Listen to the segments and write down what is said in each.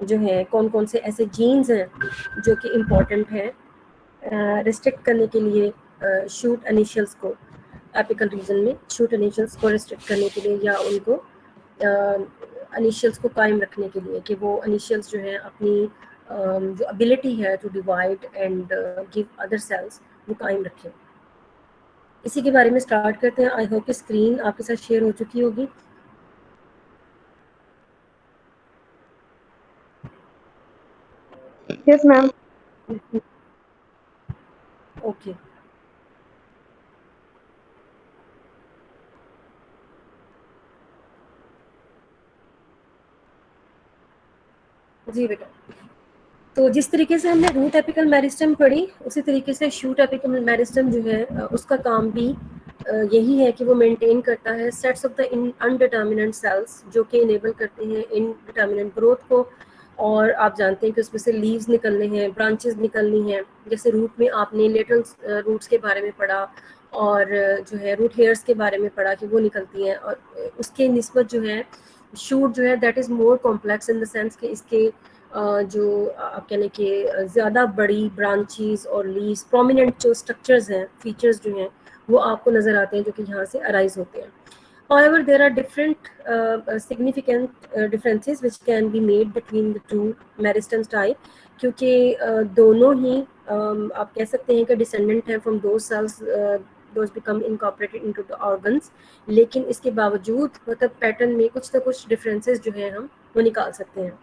जो है कौन कौन से ऐसे जीन्स हैं जो कि इम्पॉर्टेंट हैं रिस्ट्रिक्ट करने के लिए शूट इनिशियल्स को एपिकल रीजन में शूट इनिशियल्स को रिस्ट्रिक्ट करने के लिए या उनको इनिशियल्स को कायम रखने के लिए कि वो इनिशियल्स जो हैं अपनी जो एबिलिटी है to divide and give other cells वो कायम रखें। इसी के बारे में स्टार्ट करते हैं। आई होप कि स्क्रीन आपके साथ शेयर हो चुकी होगी। Yes ma'am. ओके जी बेटा, तो जिस तरीके से हमने रूट एपिकल मेरिस्टम पढ़ी उसी तरीके से शूट एपिकल मेरिस्टम जो है उसका काम भी यही है कि वो मेंटेन करता है सेट्स ऑफ द अनडिटर्मिनेंट सेल्स जो कि इनेबल करते हैं इनडिटर्मिनेंट ग्रोथ को। और आप जानते हैं कि उसमें से लीव्स निकलने हैं, ब्रांचेस निकलनी हैं। जैसे रूट में आपने लेटरल रूट्स के बारे में पढ़ा और जो है रूट हेयर्स के बारे में पढ़ा कि वो निकलती हैं, और उसके निस्बत जो है शूट जो है that is more complex in the sense कि इसके जो आप कहने के ज़्यादा बड़ी ब्रांचेस और लीव्स प्रोमिनेंट जो स्ट्रक्चर्स हैं, फीचर्स जो हैं वो आपको नज़र आते हैं जो कि यहाँ से अराइज होते हैं। However, there are different significant differences which can be made between the two meristms type, क्योंकि दोनों ही आप कह सकते हैं कि डिसेंडेंट हैं from those cells those become incorporated into the organs, लेकिन इसके बावजूद मतलब पैटर्न में कुछ ना कुछ डिफरेंसेस जो है हम वो निकाल सकते हैं।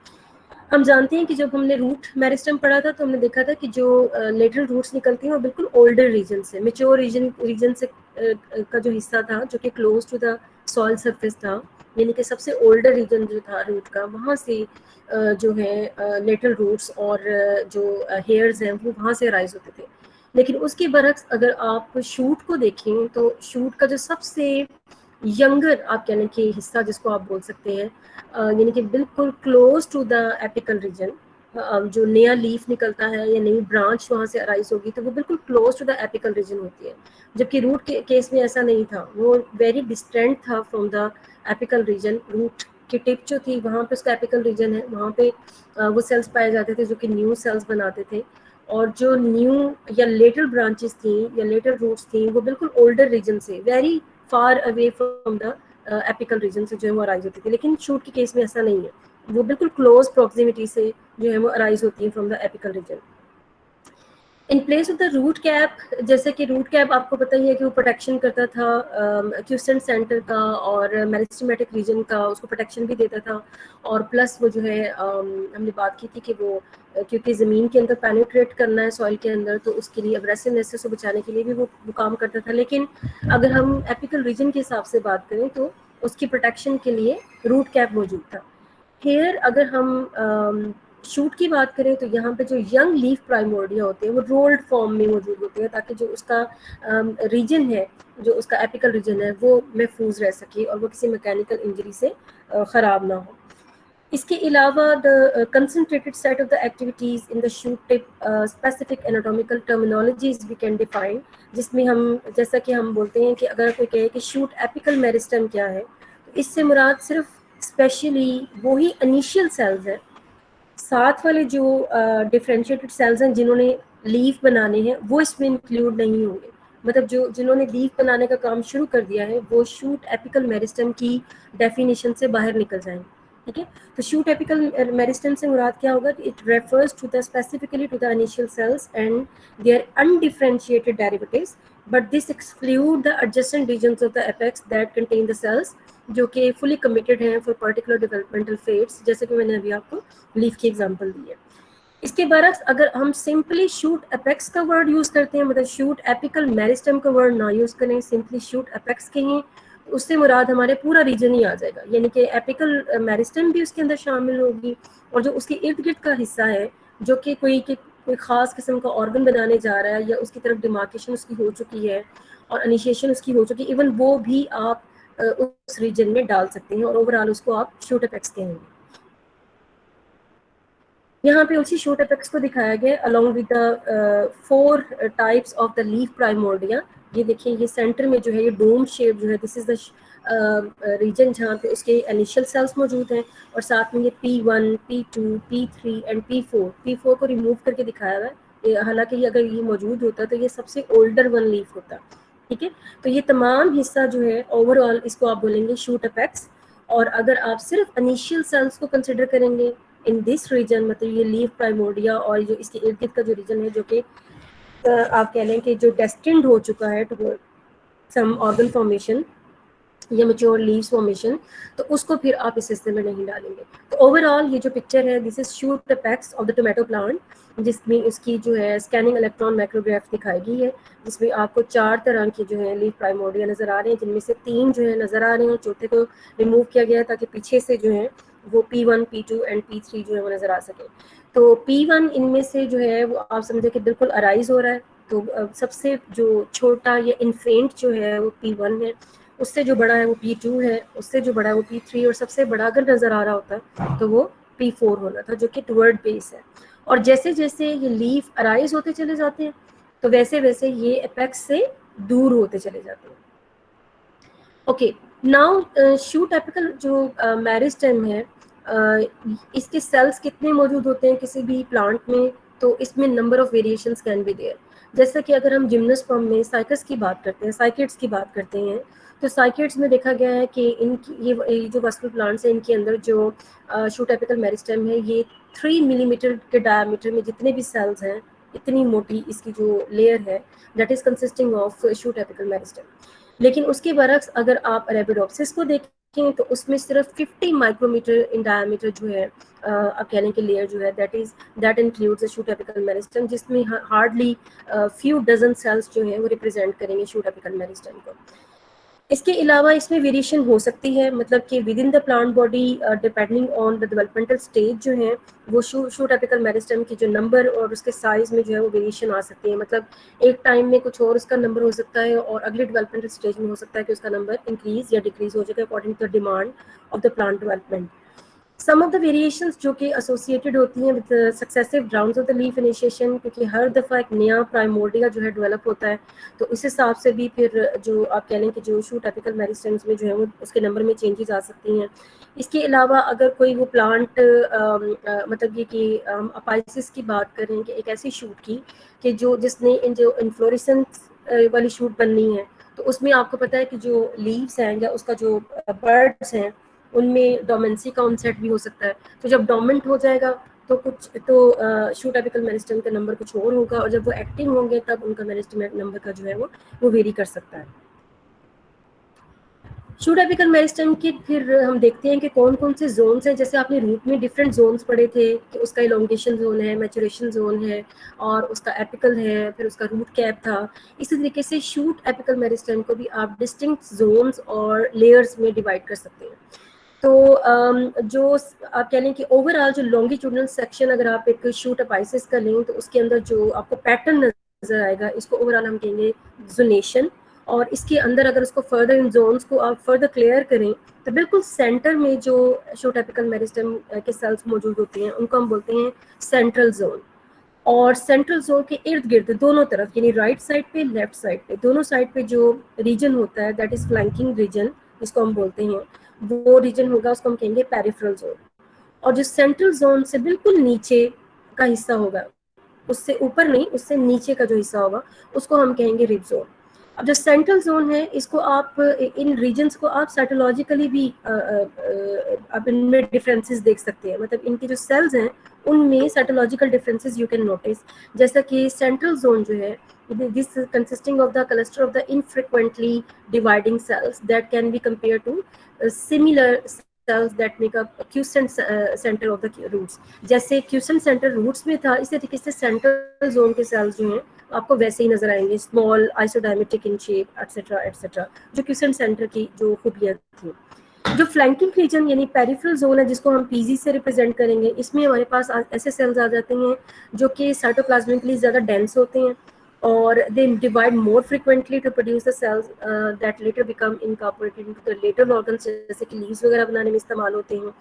हम जानते हैं कि जब हमने रूट मेरिस्टम पढ़ा था तो हमने देखा था कि जो लेटरल रूट्स निकलती हैं वो बिल्कुल ओल्डर रीजन से, मेच्योर रीजन से का जो हिस्सा था जो कि close to the soil surface था, यानी कि सबसे ओल्डर रीजन जो था रूट का, वहाँ से जो है लेटरल रूट्स और जो हेयर्स हैं वो वहाँ से राइज होते थे। लेकिन उसके बरक्स अगर आप शूट को देखें तो शूट का जो सबसे यंगर आप कहने के हिस्सा जिसको आप बोल सकते हैं, यानी कि बिल्कुल close to the apical region, जो नया लीफ निकलता है या नई ब्रांच वहाँ से अराइज होगी तो वो बिल्कुल close to the apical region होती है। जबकि रूट के केस में ऐसा नहीं था, वो वेरी डिस्टेंट था from the apical region. Root की टिप जो थी वहाँ पे उसका एपिकल रीजन है, वहाँ पे वो सेल्स पाए जाते थे जो कि न्यू सेल्स बनाते थे। और जो न्यू या लेटर ब्रांचेस थी या लेटर रूट्स थी वो बिल्कुल ओल्डर रीजन से very far away from the apical region से जो है वो अराइज होती थी। लेकिन शूट के केस में ऐसा नहीं है, वो बिल्कुल क्लोज प्रॉक्सिमिटी से जो है वो अराइज होती है from the apical region. In place of the root cap, जैसे कि रूट कैप आपको पता ही है कि वो प्रोटेक्शन करता था क्यूसेंट सेंटर का और मेरिस्टेमेटिक रीजन का, उसको प्रोटेक्शन भी देता था। और प्लस वो जो है हमने बात की थी कि वो क्योंकि ज़मीन के अंदर पेनिट्रेट करना है सॉइल के अंदर, तो उसके लिए अग्रेसिवनेस से बचाने के लिए भी वो काम करता था। लेकिन अगर हम एपिकल रीजन के हिसाब से बात करें तो उसकी प्रोटेक्शन के लिए रूट कैप मौजूद था। हेयर अगर हम शूट की बात करें तो यहाँ पे जो यंग लीफ प्राइमोर्डिया होते हैं वो रोल्ड फॉर्म में मौजूद होते हैं, ताकि जो उसका रीजन है, जो उसका एपिकल रीजन है वो महफूज रह सके और वो किसी मैकेनिकल इंजरी से ख़राब ना हो। इसके अलावा the concentrated set of the activities in the shoot tip specific anatomical terminologies we can define, जिसमें हम जैसा कि हम बोलते हैं कि अगर कोई कहे कि शूट एपिकल मेरिस्टम क्या है तो इससे मुराद सिर्फ स्पेशली वही इनिशियल सेल्स हैं, साथ वाले जो डिफरेंशिएटेड सेल्स हैं जिन्होंने लीफ बनाने हैं वो इसमें इंक्लूड नहीं होंगे। मतलब जो जिन्होंने लीफ बनाने का काम शुरू कर दिया है वो शूट एपिकल मेरिस्टम की डेफिनेशन से बाहर निकल जाएंगे। ठीक है, तो शूट एपिकल मेरिस्टम से मुराद क्या होगा? It refers to the specifically to the initial cells and their undifferentiated derivatives, but this exclude the adjacent regions of the apex that contain the cells जो कि फुली कमिटेड हैं for particular developmental fates, जैसे कि मैंने अभी आपको leaf की example दी है। इसके बरक्स अगर हम सिंपली शूट एपेक्स का वर्ड यूज़ करते हैं, मतलब शूट एपिकल मेरिस्टम का वर्ड ना यूज़ करें, सिंपली शूट एपेक्स कहें, उससे मुराद हमारे पूरा रीजन ही आ जाएगा, यानी कि एपिकल मेरिस्टम भी उसके अंदर शामिल होगी और जो उसके इर्द गिर्द का हिस्सा है जो कि कोई ख़ास किस्म का ऑर्गन बनाने जा रहा है या उसकी तरफ डिमार्केशन उसकी हो चुकी है और इनिशिएशन उसकी हो चुकी है, इवन वो भी आप उस रीजन में डाल सकते हैं और ओवरऑल उसको आप शूट एपेक्स कहेंगे। यहाँ पे उसी शूट एपेक्स को दिखाया गया along with the 4 types of the leaf primordia, ये देखिए ये सेंटर में जो है ये डोम शेप जो है, दिस इज द रीजन जहाँ पे उसके इनिशियल सेल्स मौजूद हैं, और साथ में ये P1, P2, P3 and P4, P4 को रिमूव करके दिखाया हुआ है। हालांकि ये अगर ये मौजूद होता तो ये सबसे ओल्डर वन लीफ होता, ठीक है। तो ये तमाम हिस्सा जो है ओवरऑल इसको आप बोलेंगे शूट अपेक्स। और अगर आप सिर्फ इनिशियल सेल्स को कंसिडर करेंगे इन दिस रीजन, मतलब ये लीफ प्राइमोर्डिया और जो इसके इर्द गिर्द का जो रीजन है, जो कि आप कह लें कि जो डेस्टिन्ड हो चुका है टू सम ऑर्गन फॉर्मेशन या मेच्योर लीव्स फॉर्मेशन, तो उसको फिर आप इस हिस्से में नहीं डालेंगे। तो ओवरऑल ये जो पिक्चर है, this is shoot apex of the tomato plant, जिसमें उसकी जो है स्कैनिंग इलेक्ट्रॉन माइक्रोग्राफ दिखाई गई है, जिसमें आपको 4 तरह के जो है लीफ प्राइमोर्डिया नज़र आ रहे हैं, जिनमें से 3 जो है नज़र आ रहे हैं, चौथे को रिमूव किया गया है ताकि पीछे से जो है वो P1, P2 एंड P3 जो है वो नज़र आ सके। तो P1 इनमें से जो है वो आप समझे कि बिल्कुल अराइज हो रहा है। तो सबसे जो छोटा या इन्फेंट जो है वो P1 है, उससे जो बड़ा है वो P2 है, उससे जो बड़ा है वो P3, और सबसे बड़ा अगर नज़र आ रहा होता तो वो P4 होना था, जो कि टुवर्ड बेस है। और जैसे जैसे ये लीफ अराइज होते चले जाते हैं, तो वैसे वैसे ये एपेक्स से दूर होते चले जाते हैं। ओके, नाउ शूट एपिकल जो मेरिस्टेम है, इसके सेल्स कितने मौजूद होते हैं किसी भी प्लांट में, तो इसमें number of variations can be there. जैसा कि अगर हम जिम्नोस्पर्म में साइकस की बात करते हैं, साइकिड्स की बात करते हैं, तो साइकिड्स में देखा गया है कि इनकी ये जो वस्कुलर प्लांट्स हैं, इनके अंदर जो शूट एपिकल मेरिस्टेम है, ये 3 मिलीमीटर के डायमीटर में जितने भी सेल्स हैं, इतनी मोटी इसकी जो लेयर है, that is consisting of shoot apical meristem. लेकिन उसके बरक्स अगर आप अरेबिडोप्सिस को देखें तो उसमें सिर्फ 50 माइक्रोमीटर इन डायमीटर जो है आप कह लें कि लेयर जो है, that includes shoot apical meristem, जिसमें हार्डली फ्यू डजन सेल्स जो है वो रिप्रेजेंट करेंगे शूट एपिकल मेरिस्टेम को। इसके अलावा इसमें वेरिएशन हो सकती है, मतलब कि with in the plant body depending on the developmental stage जो है, वो शूट एपिकल मेरिस्टेम की जो नंबर और उसके साइज में जो है वो वेरिएशन आ सकती है। मतलब एक टाइम में कुछ और उसका नंबर हो सकता है, और अगले डेवलपमेंटल स्टेज में हो सकता है कि उसका नंबर इंक्रीज या डिक्रीज हो जाएगा according to the demand of the plant development. Some of the variations जो कि एसोसिएटेड होती हैं with successive rounds of the leaf initiation, क्योंकि हर दफ़ा एक नया प्राइमोर्डिया जो है डेवलप होता है, तो इस हिसाब से भी फिर जो आप कह लें कि जो शूट एपिकल मेरिस्टेम्स में जो है वो उसके नंबर में चेंजेस आ सकती हैं। इसके अलावा अगर कोई वो प्लांट मतलब ये कि हम अपाइसिस की बात करें कि एक ऐसी शूट की कि जिसने इन जो इन्फ्लोरेसेंस वाली शूट बननी है, तो उसमें आपको पता है कि जो लीव्स हैं या उसका जो बर्ड्स हैं, उनमें डोमेंसी का ऑनसेट भी हो सकता है। तो जब डोमेंट हो जाएगा तो शूट एपिकल मेरिस्टेम का नंबर कुछ और होगा, और जब वो एक्टिव होंगे तब उनका मेरिस्टेम नंबर का जो है वो वेरी कर सकता है। शूट एपिकल मेरिस्टेम के फिर हम देखते हैं कि कौन कौन से जोन्स हैं। जैसे आपने रूट में डिफरेंट जोन्स पढ़े थे कि उसका इलोंगेशन जोन है, मैचुरेशन जोन है, और उसका एपिकल है, फिर उसका रूट कैप था। इसी तरीके से शूट एपिकल मेरिस्टेम को भी आप डिस्टिंक्ट जोन्स और लेयर्स में डिवाइड कर सकते हैं। तो जो आप कह लें कि ओवरऑल जो लॉन्गिट्यूडनल सेक्शन अगर आप एक शूट अपाइसिस का लें, तो उसके अंदर जो आपको पैटर्न नजर आएगा, इसको ओवरऑल हम कहेंगे जोनेशन। और इसके अंदर अगर उसको फर्दर इन जोन्स को आप फर्दर क्लियर करें, तो बिल्कुल सेंटर में जो शूट एपिकल मेरिस्टेम के सेल्स मौजूद होते हैं, उनको हम बोलते हैं सेंट्रल जोन। और सेंट्रल जोन के इर्द गिर्द दोनों तरफ, यानी राइट साइड पे, लेफ्ट साइड पे, दोनों साइड पे जो रीजन होता है, दैट इज फ्लैंकिंग रीजन जिसको हम बोलते हैं, वो रीजन होगा, उसको हम कहेंगे पेरिफेरल जोन। और जो सेंट्रल जोन से बिल्कुल नीचे का हिस्सा होगा, उससे ऊपर नहीं, उससे नीचे का जो हिस्सा होगा, उसको हम कहेंगे रिब जोन। अब जो सेंट्रल जोन है, इसको आप इन रीजन्स को आप साइटोलॉजिकली भी आप इनमें डिफरेंसेस देख सकते हैं। मतलब इनके जो सेल्स हैं उनमें cytological differences you can notice. जैसा कि सेंट्रल जोन जो है, this is consisting of the cluster of the infrequently dividing cells that can be compared to similar cells that make up quiescent center of the roots। जैसे quiescent center roots में था, इसी तरीके से central zone के sales जो हैं आपको वैसे ही नजर आएंगे, small, isodiametric in shape, etcetera etcetera, जो quiescent सेंटर की जो खूबियां थी। जो फ्लैंकिंग रीजन यानी पेरिफेरल जोन है, जिसको हम पीजी से रिप्रेजेंट करेंगे, इसमें हमारे पास ऐसे सेल्स आ जाते हैं जो कि साइटोप्लाज्मिकली ज़्यादा डेंस होते हैं, और they divide more frequently to produce the cells that later become incorporated into the later organs, जैसे कि लीव्स वगैरह बनाने में इस्तेमाल होते हैं।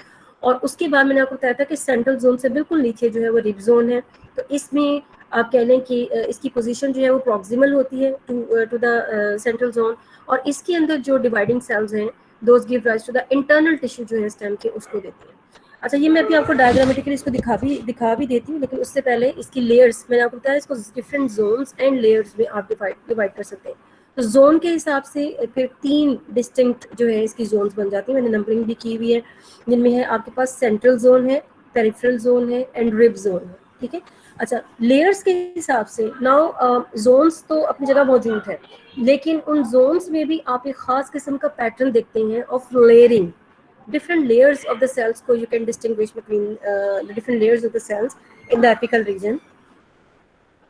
और उसके बाद मैंने आपको बताया था कि सेंट्रल जोन से बिल्कुल नीचे जो है वो रिब जोन है। तो इसमें आप कह लें कि इसकी पोजीशन जो है वो प्रॉक्सिमल होती है टू द सेंट्रल जोन, और इसके अंदर जो डिवाइडिंग सेल्स हैं those give rise to the internal tissue जो है स्टेम के, उसको देते हैं। अच्छा, ये मैं अभी आपको डायग्रामेटिकली इसको दिखा भी देती हूँ, लेकिन उससे पहले इसकी लेयर्स मैंने आपको बताया, इसको डिफरेंट जोन्स एंड लेयर्स में आप डिवाइड कर सकते हैं। तो जोन के हिसाब से फिर 3 डिस्टिंक्ट जो है इसकी जोन्स बन जाती है, मैंने नंबरिंग भी की हुई है, जिनमें है आपके पास सेंट्रल जोन है, पेरिफेरल जोन है एंड रिब जोन है, ठीक है। अच्छा, लेयर्स के हिसाब से नाउ जोन्स तो अपनी जगह मौजूद है, लेकिन उन जोन्स में भी आप एक खास किस्म का पैटर्न देखते हैं of layering, different layers of the cells को you can distinguish between the different layers of the cells in the apical region।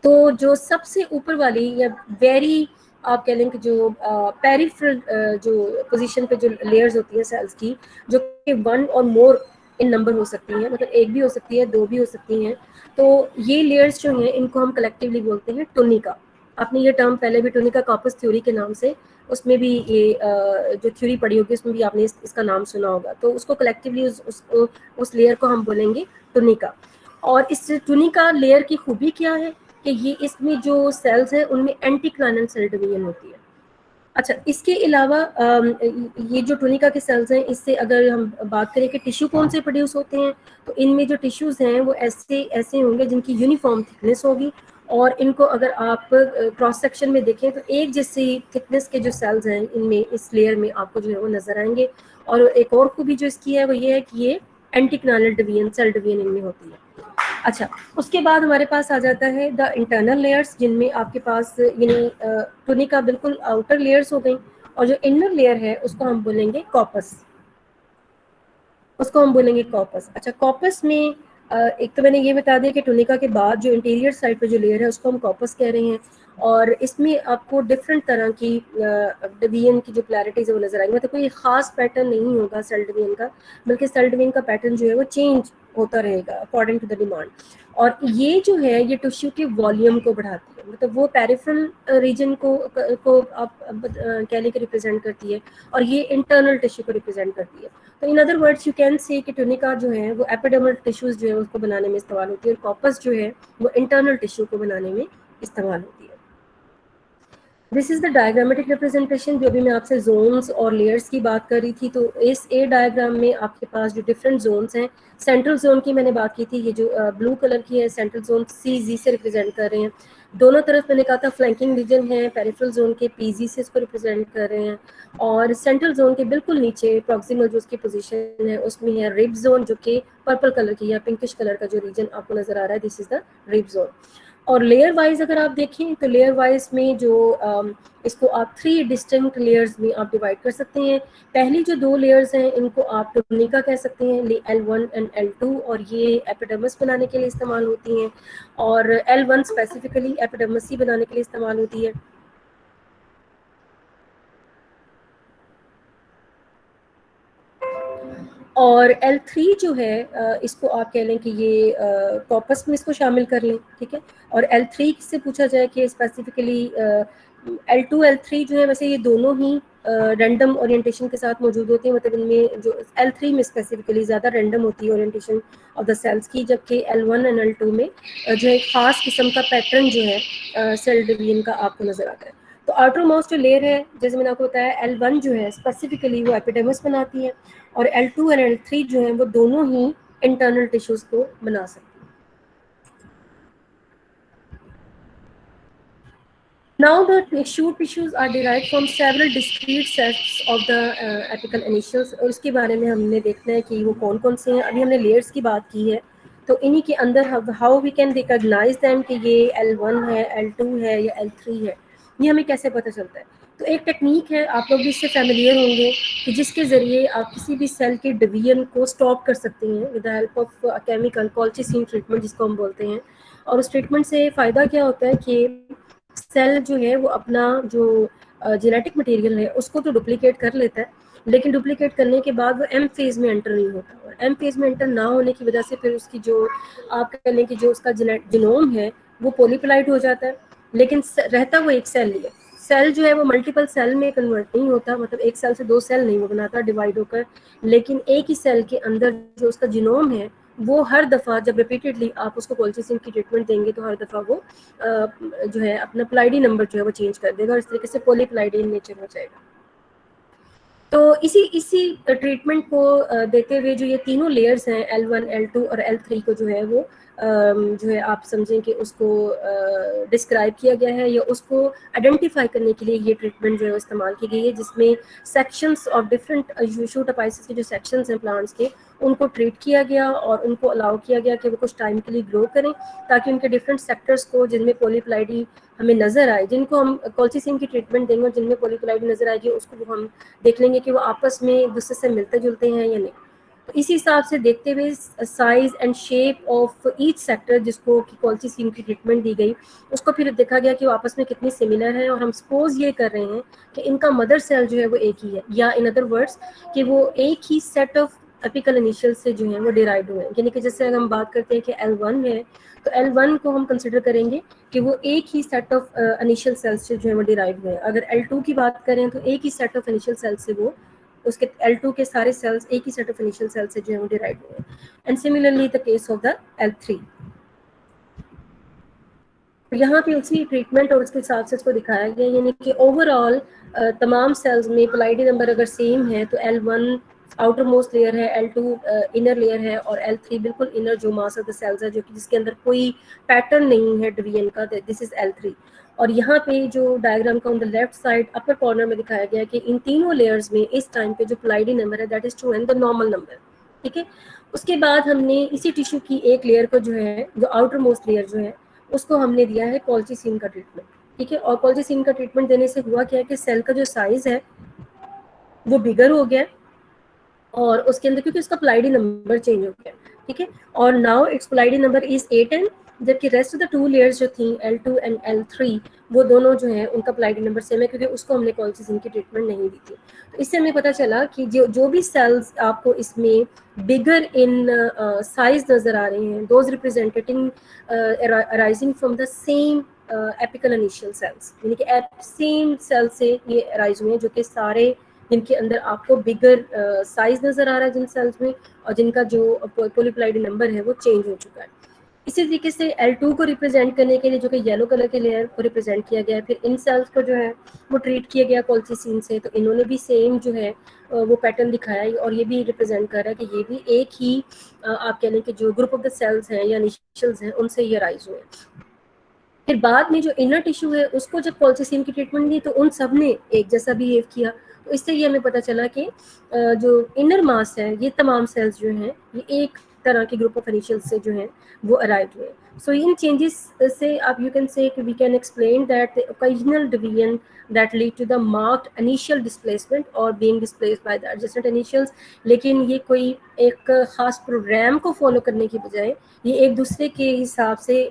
तो जो सबसे ऊपर वाली या वेरी आप कह लें कि जो पेरिफेरल जो पोजीशन पे जो लेयर्स होती है सेल्स की, जो कि 1 और मोर इन नंबर हो सकती हैं, मतलब 1 भी हो सकती है, 2 भी हो सकती हैं, तो ये लेयर्स जो हैं इनको हम कलेक्टिवली बोलते हैं टुनिका। आपने ये टर्म पहले भी टुनिका कॉर्पस थ्योरी के नाम से, उसमें भी ये जो थ्योरी पढ़ी होगी उसमें भी आपने इसका नाम सुना होगा, तो उसको कलेक्टिवली उस लेयर को हम बोलेंगे टुनिका। और इस टुनिका लेयर की खूबी क्या है कि ये इसमें जो सेल्स हैं उनमें एंटीक्लाइनल सेल डिवीजन होती है। अच्छा, इसके अलावा ये जो टुनिका के सेल्स हैं, इससे अगर हम बात करें कि टिश्यू कौन से प्रोड्यूस होते हैं, तो इनमें जो टिश्यूज़ हैं वो ऐसे ऐसे होंगे जिनकी यूनिफॉर्म थिकनेस होगी, और इनको अगर आप क्रॉस सेक्शन में देखें तो एक जैसी थिकनेस के जो सेल्स हैं इनमें, इस लेयर में आपको जो है वो नजर आएंगे। और एक और खूबी जो इसकी है वो ये है कि ये एंटीक्लाइनल डिवीजन, सेल डिवीजन इनमें होती है। अच्छा, उसके बाद हमारे पास आ जाता है द इंटरनल लेयर्स, जिनमें आपके पास यानी टुनिका बिल्कुल आउटर लेयर्स हो गई, और जो इनर लेयर है उसको हम बोलेंगे कॉपस, उसको हम बोलेंगे कॉपस। अच्छा, कॉपस में एक तो मैंने ये बता दिया कि टुनिका के बाद जो इंटीरियर साइड पे जो लेयर है उसको हम कॉपस कह रहे हैं, और इसमें आपको डिफरेंट तरह की डिवीजन की जो पोलैरिटीज है वो नजर आएंगी, मतलब कोई खास पैटर्न नहीं होगा सेल डिवीजन का, बल्कि सेल डिवीजन का पैटर्न जो है वो चेंज होता रहेगा अकॉर्डिंग टू द डिमांड। और ये जो है ये टिश्यू के वॉल्यूम को बढ़ाती है, मतलब वो पेरिफेरल रीजन को आप कह लें कि रिप्रेजेंट करती है, और ये इंटरनल टिश्यू को रिप्रेजेंट करती है। तो in other words you can से कि टुनिका जो है वो एपिडर्मल टिश्यूज जो है उसको बनाने में इस्तेमाल होती है, और कॉपस जो है वो इंटरनल टिश्यू को बनाने में इस्तेमाल होती है। This is the diagrammatic representation, जो भी मैं आपसे जोन्स और लेयर्स की बात कर रही थी। तो इस ए डायग्राम में आपके पास जो डिफरेंट जोन्स हैं, सेंट्रल जोन की मैंने बात की थी, ये जो ब्लू कलर की है सेंट्रल जोन CZ से रिप्रेजेंट कर रहे हैं। दोनों तरफ मैंने कहा था फ्लैंकिंग रीजन है, पेरिफेरल जोन के PZ से इसको रिप्रेजेंट कर रहे हैं, और सेंट्रल जोन के बिल्कुल नीचे प्रॉक्सिमल जो उसकी पोजीशन है उसमें है रिब जोन, जो कि पर्पल कलर की या पिंकिश कलर का जो रीजन आपको नजर आ रहा है, this is the rib zone. और लेयर वाइज अगर आप देखें तो लेयर वाइज में जो इसको आप 3 डिस्टिंक्ट लेयर्स में आप डिवाइड कर सकते हैं। पहली जो 2 लेयर्स हैं इनको आप टुनिका कह सकते हैं, L1 एंड L2, और ये एपिडर्मिस बनाने के लिए इस्तेमाल होती हैं, और L1 स्पेसिफिकली एपिडर्मिस ही बनाने के लिए इस्तेमाल होती है। और L3 जो है इसको आप कह लें कि ये कॉपस में इसको शामिल कर लें, ठीक है। और L3 से पूछा जाए कि स्पेसिफिकली L2 L3 जो है, वैसे ये दोनों ही रैंडम ओरिएंटेशन के साथ मौजूद होती है, मतलब इनमें जो L3 में स्पेसिफिकली ज़्यादा रैंडम होती है ओरिएंटेशन ऑफ द सेल्स की, जबकि L1 एंड L2 में जो है खास किस्म का पैटर्न जो है सेल डिवीजन का आपको नजर आता है। तो आउटर मोस्ट जो लेयर है, जैसे मैंने आपको बताया, L1 जो है स्पेसिफिकली वो एपिडर्मिस बनाती है, और L2 और L3 जो है वो दोनों ही इंटरनल टिश्यूज को बना सकते हैं। Now the tissue tissues are derived from several discrete sets of the apical initials, और इसके बारे में हमने देखना है कि वो कौन कौन से हैं। अभी हमने लेयर्स की बात की है, तो इन्हीं के अंदर how we can recognize them कि ये L1 है, L2 है या L3 है, ये हमें कैसे पता चलता है। तो एक टेक्निक है, आप लोग भी इससे फेमिलियर होंगे, कि जिसके ज़रिए आप किसी भी सेल के डिवीजन को स्टॉप कर सकते हैं with the help of chemical colchicine treatment, जिसको हम बोलते हैं। और उस ट्रीटमेंट से फ़ायदा क्या होता है कि सेल जो है वो अपना जो जेनेटिक मटेरियल है उसको तो डुप्लीकेट कर लेता है, लेकिन डुप्लीकेट करने के बाद वो एम फेज में एंटर नहीं होता, और एम फेज में एंटर ना होने की वजह से फिर उसकी जो आप कह लें कि जो उसका जिनोम है वो पोलीप्लाइड हो जाता है, लेकिन रहता वो एक सेल ही है। सेल जो है वो मल्टीपल सेल में कन्वर्ट नहीं होता, मतलब एक सेल से 2 सेल नहीं वो बनाता डिवाइड होकर, लेकिन एक ही सेल के अंदर जो उसका जिनोम है वो हर दफ़ा जब रिपीटेडली आप उसको कोल्चिसिन की ट्रीटमेंट देंगे तो हर दफ़ा वो जो है अपना प्लाइडी नंबर जो है वो चेंज कर देगा और इस तरीके से पॉलीप्लाइडी इन नेचर हो जाएगा। तो इसी ट्रीटमेंट को देते हुए जो ये तीनों लेयर्स हैं L1, L2 और L3 को जो है वो जो है आप समझें कि उसको डिस्क्राइब किया गया है या उसको आइडेंटिफाई करने के लिए ये ट्रीटमेंट जो है इस्तेमाल की गई है, जिसमें sections of different shoot apices के जो सेक्शंस हैं प्लांट्स के उनको ट्रीट किया गया और उनको अलाउ किया गया कि वो कुछ टाइम के लिए ग्रो करें ताकि उनके डिफरेंट सेक्टर्स को जिनमें पॉलीप्लाइडी हमें नज़र आए, जिनको हम कोल्चिसिन की ट्रीटमेंट देंगे और जिनमें पॉलीप्लाइडी नज़र आएगी उसको हम देख लेंगे कि वो आपस में एक दूसरे से मिलते जुलते हैं या नहीं। तो इसी हिसाब से देखते हुए size and shape of each sector जिसको कि कोल्चिसिन की ट्रीटमेंट दी गई उसको फिर देखा गया कि वो आपस में कितनी सिमिलर है और हम सपोज ये कर रहे हैं कि इनका मदर सेल जो है वो एक ही है, या इन अदर वर्ड्स कि वो एक ही सेट ऑफ एपिकल इनिशियल से जो है वो डिराइव हुए हैं। यानी कि जैसे अगर हम बात करते हैं कि L1 है तो L1 को हम कंसिडर करेंगे कि वो एक ही सेट ऑफ इनिशियल सेल्स से जो है वो डिराइव हुए हैं। अगर L2 की बात करें तो एक ही सेट ऑफ इनिशियल सेल्स से वो उसके L2 के सारे सेल्स एक ही सेट ऑफ इनिशियल सेल्स से जो है वो डिराइव हुए हैं। And similarly the case of the L3। यहाँ पे उसी ट्रीटमेंट और उसके हिसाब से इसको दिखाया गया, यानी कि ओवरऑल तमाम सेल्स में प्लाइडी नंबर अगर सेम है तो L1 आउटर मोस्ट लेयर है, L2 इनर लेयर है और L3 बिल्कुल इनर जो मास ऑफ द सेल्स है जो कि जिसके अंदर कोई पैटर्न नहीं है डिवीजन का, दिस इज L3। और यहाँ पे जो डायग्राम का on the left side upper corner में दिखाया गया कि इन तीनों लेयर्स में इस टाइम पे जो प्लाइडी नंबर है that is two and the normal number, ठीक है। उसके बाद हमने इसी टिश्यू की एक लेयर को जो है जो आउटर मोस्ट लेयर जो है उसको हमने दिया है कोल्चिसिन का ट्रीटमेंट, ठीक है। और कोल्चिसिन का ट्रीटमेंट देने से हुआ क्या है कि सेल का जो साइज है वो बिगर हो गया और उसके अंदर क्योंकि उसका प्लाइडी नंबर चेंज हो गया, ठीक है। और now it's ploidy number is 8n, जबकि रेस्ट ऑफ द 2 लेयर्स जो थी L2 एंड L3 वो दोनों जो है उनका प्लाइडी नंबर सेम है क्योंकि उसको हमने कोल्चिसिन की ट्रीटमेंट नहीं दी थी। तो इससे हमें पता चला कि जो भी सेल्स आपको इसमें बिगर इन साइज नजर आ रहे हैं those representing arising from the same apical initial cells, यानी कि सेम सेल से ये अराइज हुए हैं जो कि सारे जिनके अंदर आपको बिगर साइज नजर आ रहा है जिन सेल्स में और जिनका जो पॉलीप्लाइडी नंबर है वो चेंज हो चुका है। इसी तरीके से L2 को रिप्रेजेंट करने के लिए जो कि येलो कलर के लेयर को रिप्रेजेंट किया गया है, फिर इन सेल्स को जो है वो ट्रीट किया गया कोल्चिसिन से, तो इन्होंने भी सेम जो है वो पैटर्न दिखाया और ये भी रिप्रेजेंट कर रहा है कि ये भी एक ही आप कह लें कि जो ग्रुप ऑफ द सेल्स हैं या इनिशियल्स हैं उनसे ये राइज हुए। फिर बाद में जो इनर टिश्यू है उसको जब कोल्चिसिन की ट्रीटमेंट दी तो उन सब ने एक जैसा बिहेव किया, तो इससे ये हमें पता चला कि जो इनर मास है ये तमाम सेल्स जो हैं ये एक तरह के ग्रुप ऑफ इनिशियल्स से जो है वो अराइव हुए। सो इन चेंजेस से आप you can say we can explain that the occasional division that lead to the marked initial displacement or being displaced by the adjacent initials, लेकिन ये कोई एक खास प्रोग्राम को फॉलो करने की बजाय ये एक दूसरे के हिसाब से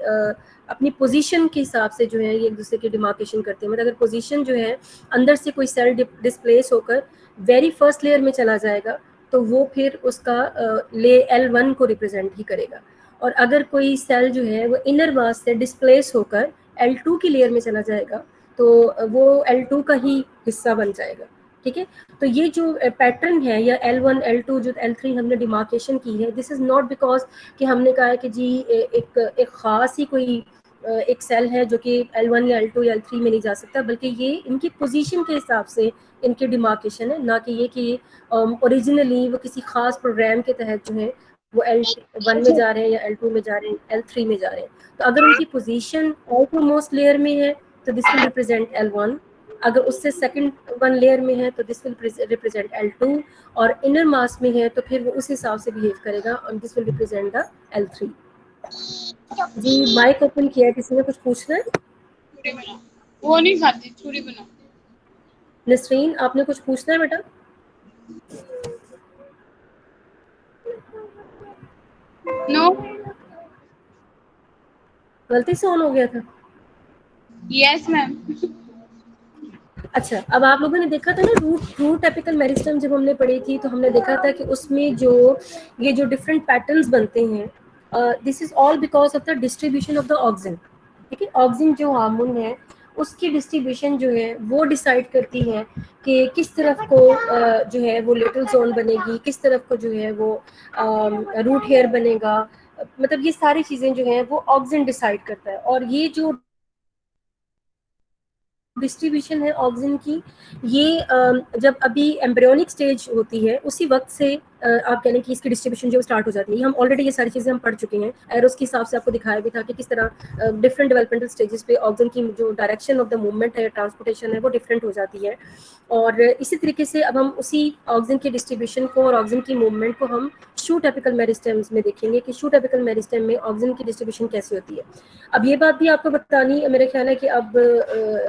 अपनी पोजीशन के हिसाब से जो है ये एक दूसरे की डिमार्केशन करते हैं। मतलब अगर पोजीशन जो है अंदर से कोई सेल डिस्प्लेस होकर वेरी फर्स्ट लेयर में चला जाएगा तो वो फिर उसका ले L1 को रिप्रेजेंट ही करेगा, और अगर कोई सेल जो है वो इनर मास से डिस्प्लेस होकर L2 की लेयर में चला जाएगा तो वो L2 का ही हिस्सा बन जाएगा, ठीक है। तो ये जो पैटर्न है या L1 L2 जो L3 हमने डिमार्केशन की है, दिस इज नॉट बिकॉज कि हमने कहा है कि जी एक खास ही कोई एक सेल है जो कि L1 या L2 या L3 में नहीं जा सकता, बल्कि ये इनकी पोजीशन के हिसाब से इनकी डिमार्केशन है, ना कि ये कि ओरिजिनली वो किसी खास प्रोग्राम के तहत जो है वो L1 में जा रहे हैं या L2 में जा रहे हैं L3 में जा रहे हैं। तो अगर उनकी पोजीशन आउटर मोस्ट लेयर में है तो दिस विल रिप्रेजेंट L1, अगर उससे सेकंड वन लेयर में है तो दिस विल रिप्रेजेंट L2, और इनर मास में है तो फिर वो उस हिसाब से बिहेव करेगा और this will represent the L3। जी माइक ओपन किया है, किसी ने कुछ पूछना है? वो नहीं खाती, चूड़ी बना। नसरीन आपने कुछ पूछना है बेटा? नो, गलती से ऑन हो गया था। Yes ma'am. अच्छा, अब आप लोगों ने देखा था ना रूट एपिकल मेरिस्टम जब हमने पढ़ी थी तो हमने देखा था कि उसमें जो ये जो डिफरेंट पैटर्न्स बनते हैं this is all because of the distribution of the auxin, ठीक है। ऑक्सिन जो हार्मोन है उसकी डिस्ट्रीब्यूशन जो है वो डिसाइड करती है कि किस तरफ को जो है वो लिटिल जोन बनेगी, किस तरफ को जो है वो रूट हेयर बनेगा। मतलब ये सारी चीज़ें जो हैं वो ऑक्सिन डिसाइड करता है। और ये जो डिस्ट्रीब्यूशन है ऑक्सिन की, ये जब अभी एम्ब्रियोनिक स्टेज होती है उसी वक्त से आप कह लें कि इसकी डिस्ट्रीब्यूशन जो स्टार्ट हो जाती है। हम ऑलरेडी ये सारी चीज़ें हम पढ़ चुके हैं, एरोस के हिसाब से आपको दिखाया भी था कि किस तरह डिफरेंट डेवलपमेंटल स्टेजेस पे ऑक्सिन की जो डायरेक्शन ऑफ द मूवमेंट है, ट्रांसपोर्टेशन है, वो डिफरेंट हो जाती है। और इसी तरीके से अब हम उसी ऑक्सिन की डिस्ट्रीब्यूशन को और ऑक्सिन की मूवमेंट को हम शूट एपिकल मेरिस्टेम्स में देखेंगे कि शूट एपिकल मेरिस्टेम में ऑक्सिन की डिस्ट्रीब्यूशन कैसे होती है। अब ये बात भी आपको बतानी मेरे ख्याल है कि अब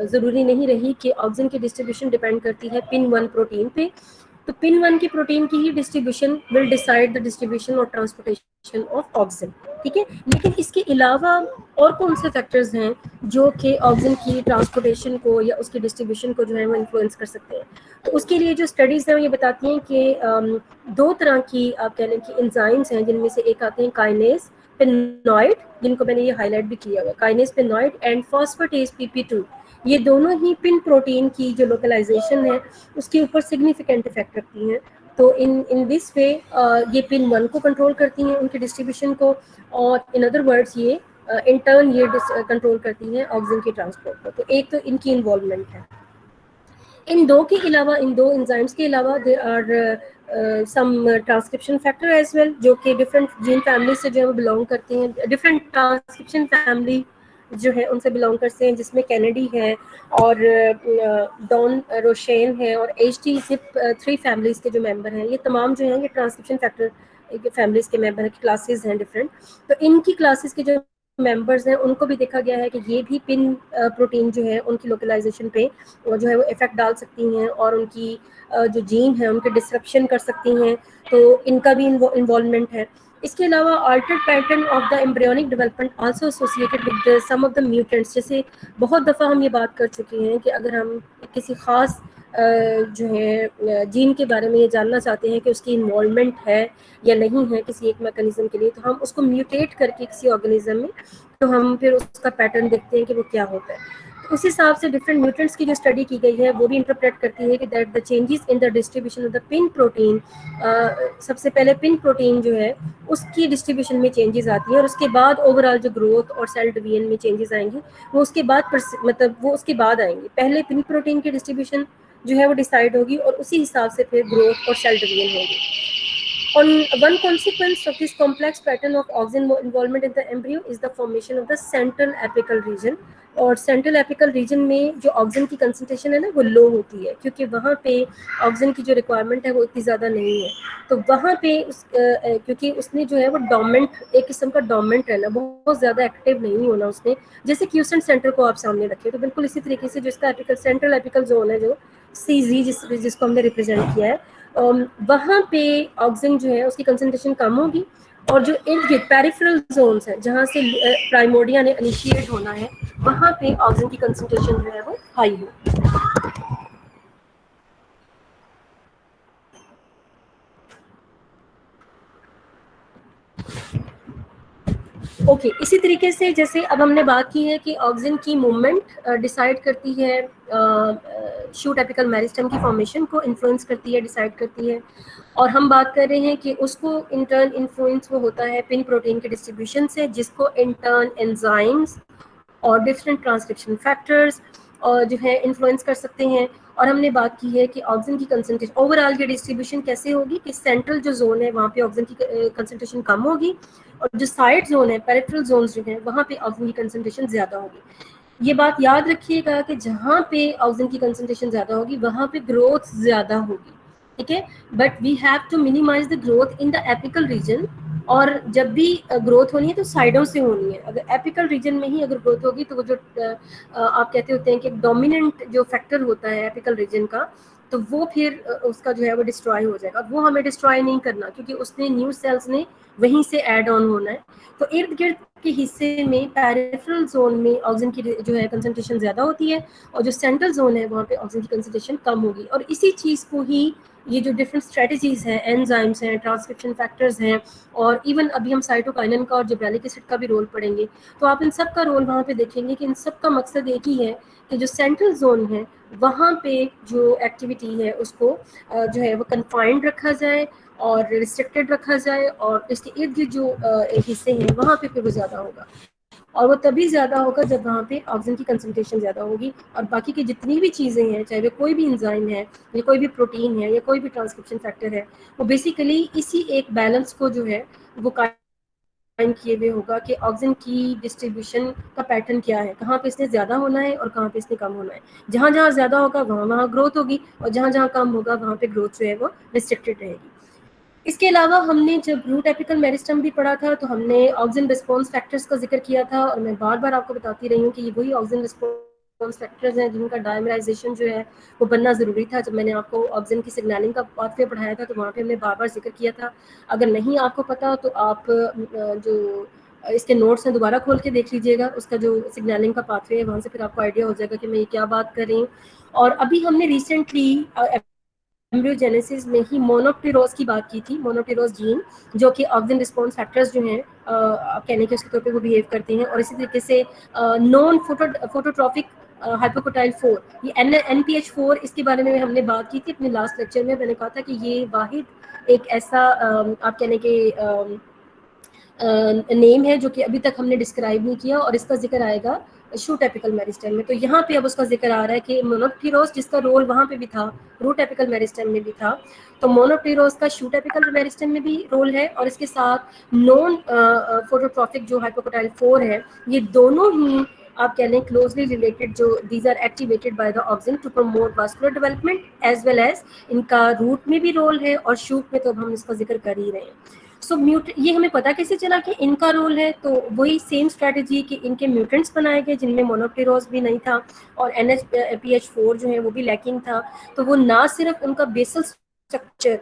ज़रूरी नहीं रही कि ऑक्सिन की डिस्ट्रीब्यूशन डिपेंड करती है पिन 1 प्रोटीन पे। तो पिन 1 की प्रोटीन की ही distribution will decide the distribution और ट्रांसपोर्टेशन ऑफ ऑक्सिन, ठीक है। लेकिन इसके अलावा और कौन से फैक्टर्स हैं जो कि ऑक्सिन की ट्रांसपोर्टेशन को या उसकी डिस्ट्रीब्यूशन को जो है वो इन्फ्लुएंस कर सकते हैं। तो उसके लिए जो स्टडीज़ हैं ये बताती हैं कि दो तरह की आप कह लें कि एंजाइम्स हैं, जिनमें से एक आते हैं काइनेज पेनॉइड, जिनको मैंने ये हाईलाइट भी किया हुआ, काइनेज पेनॉइड एंड फॉस्फेटेज PP2। ये दोनों ही पिन प्रोटीन की जो लोकलाइजेशन है उसके ऊपर सिग्निफिकेंट इफेक्ट रखती हैं। तो इन दिस वे ये पिन 1 को कंट्रोल करती हैं, उनकी डिस्ट्रीब्यूशन को, और इन अदर वर्ड्स ये इन टर्न ये कंट्रोल करती हैं ऑक्सिन के ट्रांसपोर्ट को। तो एक तो इनकी इन्वॉल्वमेंट है। इन दो के अलावा, इन दो एंजाइम्स के अलावा there are some transcription factor as well, जो कि डिफरेंट जीन फैमिली से जो है वो बिलोंग करते हैं। डिफरेंट ट्रांसक्रिप्शन फैमिली जो है उनसे बिलोंग करते हैं, जिसमें कैनेडी है और डॉन रोशेन है और HT जिप 3 फैमिलीज के जो मेंबर हैं, ये तमाम जो हैं ये ट्रांसक्रिप्शन फैक्टर फैमिलीज के मेंबर हैं, क्लासेस हैं डिफरेंट। तो इनकी क्लासेस के जो मेंबर्स हैं उनको भी देखा गया है कि ये भी पिन प्रोटीन जो है उनकी लोकलाइजेशन पे जो है वो इफेक्ट डाल सकती हैं और उनकी जो जीन है उनके डिस्रप्शन कर सकती हैं। तो इनका भी इन्वॉल्वमेंट है। इसके अलावा altered pattern of the embryonic development also associated with some of the mutants. जैसे बहुत दफ़ा हम ये बात कर चुके हैं कि अगर हम किसी ख़ास जो है जीन के बारे में ये जानना चाहते हैं कि उसकी इन्वॉल्वमेंट है या नहीं है किसी एक मैकेनिज्म के लिए, तो हम उसको म्यूटेट करके किसी ऑर्गेनिज्म में, तो हम फिर उसका पैटर्न देखते हैं कि वो क्या होता है। तो उस हिसाब से डिफरेंट म्यूटेंट्स की जो स्टडी की गई है वो भी इंटरप्रेट करती है कि that the changes in the distribution of the pin protein, सबसे पहले पिन प्रोटीन जो है उसकी डिस्ट्रीब्यूशन में चेंजेस आती है और उसके बाद ओवरऑल जो ग्रोथ और सेल डिवीजन में चेंजेस आएंगी वो उसके बाद मतलब वो उसके बाद आएंगी। पहले पिन प्रोटीन की डिस्ट्रीब्यूशन जो है वो डिसाइड होगी और उसी हिसाब से फिर ग्रोथ और सेल डिवीजन होगी। One consequence of this complex pattern of auxin involvement in the embryo is the formation of the central apical region। और सेंट्रल एपिकल रीजन में जो ऑक्सिन की कंसंट्रेशन है ना वो लो होती है, क्योंकि वहाँ पे ऑक्सिन की जो रिक्वायरमेंट है वो इतनी ज़्यादा नहीं है। तो वहाँ पे क्योंकि उसने जो है वो डोमेंट, एक किस्म का डोमेंट रहना, बहुत ज़्यादा एक्टिव नहीं होना उसने। जैसे क्यूसेंट सेंटर को आप सामने रखें तो बिल्कुल इसी तरीके से जो इसका एपिकल सेंट्रल एपिकल जोन है, जो CZ जिसको हमने रिप्रेजेंट किया है, वहाँ पे ऑक्सिन जो है उसकी कंसंट्रेशन कम होगी और जो इर्द गिर्द पेरिफेरल जोन्स हैं जहाँ से प्राइमोर्डिया ने इनिशिएट होना है वहाँ पे ऑक्सिन की कंसंट्रेशन जो है वो हाई हो। ओके, इसी तरीके से जैसे अब हमने बात की है कि ऑक्सिन की मूवमेंट डिसाइड करती है, शूट एपिकल मेरिस्टेम की फॉर्मेशन को इन्फ्लुएंस करती है, डिसाइड करती है। और हम बात कर रहे हैं कि उसको इंटर्न इन्फ्लुएंस वो होता है पिन प्रोटीन के डिस्ट्रीब्यूशन से, जिसको इंटर्न एंजाइम्स और डिफरेंट ट्रांसक्रिप्शन फैक्टर्स और जो है इन्फ्लुएंस कर सकते हैं। और हमने बात की है कि ऑक्सिन की कंसंट्रेशन ओवरऑल की डिस्ट्रीब्यूशन कैसे होगी कि सेंट्रल जो जोन है वहाँ पे ऑक्सिन की कंसंट्रेशन कम होगी और जो साइड जोन है, पेरिफेरल जोन्स जो है वहाँ पे ऑक्सिन की कंसंट्रेशन ज़्यादा होगी। ये बात याद रखिएगा कि जहाँ पे ऑक्सिन की कंसंट्रेशन ज़्यादा होगी वहाँ पे ग्रोथ ज़्यादा होगी, ठीक है। But we have to minimize the growth in the apical region. और जब भी ग्रोथ होनी है तो साइडों से होनी है। अगर एपिकल रीजन में ही अगर ग्रोथ होगी तो वो जो आप कहते होते हैं कि डोमिनेंट जो फैक्टर होता है एपिकल रीजन का, तो वो फिर उसका जो है वो डिस्ट्रॉय हो जाएगा। वो हमें डिस्ट्रॉय नहीं करना, क्योंकि उसने न्यू सेल्स ने वहीं से ऐड ऑन होना है। तो इर्द गिर्द के हिस्से में पेरिफेरल जोन में ऑक्सिन की जो है कंसंट्रेशन ज़्यादा होती है और जो सेंट्रल जोन है वहाँ पे ऑक्सिन की कंसंट्रेशन कम होगी। और इसी चीज़ को ही ये जो डिफरेंट स्ट्रेटजीज हैं, एंजाइम्स हैं, ट्रांसक्रिप्शन फैक्टर्स हैं, और इवन अभी हम साइटोकाइनिन का और जिब्रेलिक एसिड का भी रोल पढ़ेंगे, तो आप इन सब का रोल वहाँ पे देखेंगे कि इन सब का मकसद एक ही है कि जो सेंट्रल जोन है वहाँ पे जो एक्टिविटी है उसको जो है वो कन्फाइंड रखा जाए और रिस्ट्रिक्टेड रखा जाए, और इसके इर्द गिर्द जो हिस्से हैं वहाँ पे फिर वो ज़्यादा होगा, और वो तभी ज़्यादा होगा जब वहाँ पे ऑक्सीजन की कंसंट्रेशन ज़्यादा होगी, और बाकी की जितनी भी चीज़ें हैं, चाहे वो कोई भी एंजाइम है या कोई भी प्रोटीन है या कोई भी ट्रांसक्रिप्शन फैक्टर है, वो बेसिकली इसी एक बैलेंस को जो है वो कायम किए हुए होगा कि ऑक्सीजन की डिस्ट्रीब्यूशन का पैटर्न क्या है, कहाँ पे इसने ज़्यादा होना है और कहाँ पे इसने कम होना है। जहाँ जहाँ ज़्यादा होगा वहाँ वहाँ ग्रोथ होगी, और जहाँ जहाँ कम होगा वहाँ पे ग्रोथ जो है वो रिस्ट्रिक्टेड रहेगी। इसके अलावा हमने जब रूट एपिकल मेरिस्टम भी पढ़ा था तो हमने ऑक्सीजन रिस्पॉन्स फैक्टर्स का जिक्र किया था, और मैं बार बार आपको बताती रही हूँ कि ये वही ऑक्सीजन रिस्पॉन्स फैक्टर्स हैं जिनका डायमराइजेशन जो है वो बनना ज़रूरी था। जब मैंने आपको ऑक्सीजन की सिग्नलिंग का पाथवे पढ़ाया था तो वहाँ पे हमने बार बार जिक्र किया था। अगर नहीं आपको पता तो आप जो इसके नोट्स हैं दोबारा खोल के देख लीजिएगा, उसका जो सिग्नलिंग का पाथवे है वहाँ से फिर आपको आइडिया हो जाएगा कि मैं ये क्या बात कर रही हूँ। और अभी हमने रिसेंटली एम्ब्रियोजेनेसिस में ही मोनोप्टेरोस की बात की थी, मोनोप्टेरोस जीन जो कि ऑक्सीजन रिस्पॉन्स फैक्टर्स जो हैं कहने के उसके तौर पे वो बिहेव करते हैं, और इसी तरीके से नॉन फोटोट्रॉफिक हाइपोकोटाइल 4, ये NPH4, इसके बारे में हमने बात की थी अपने लास्ट लेक्चर में। मैंने कहा था कि ये वाहिद एक ऐसा आप कहने के नेम है जो कि अभी तक हमने डिस्क्राइब नहीं किया, और इसका जिक्र आएगा शूट एपिकल मेरिस्टेम में। तो यहाँ पे अब उसका जिक्र आ रहा है कि मोनोप्टेरोस जिसका रोल वहाँ पे भी था, रूट एपिकल मेरिस्टेम में भी था, तो मोनोप्टेरोस का शूट एपिकल मेरिस्टेम में भी रोल है, और इसके साथ नॉन फोटोट्रॉफिक जो हाइपोकोटाइल 4 है, ये दोनों ही आप कह लें क्लोजली रिलेटेड, जो these are activated by the oxygen to promote vascular development as well as इनका रूट में भी रोल है, और शूट में तो अब हम इसका जिक्र कर ही रहे हैं। सो ये हमें पता कैसे चला कि इनका रोल है, तो वही सेम स्ट्रैटेजी कि इनके म्यूटेंट्स बनाए गए जिनमें मोनोप्टेरोस भी नहीं था और NPH4 जो है वो भी लैकिंग था, तो वो ना सिर्फ उनका बेसल स्ट्रक्चर,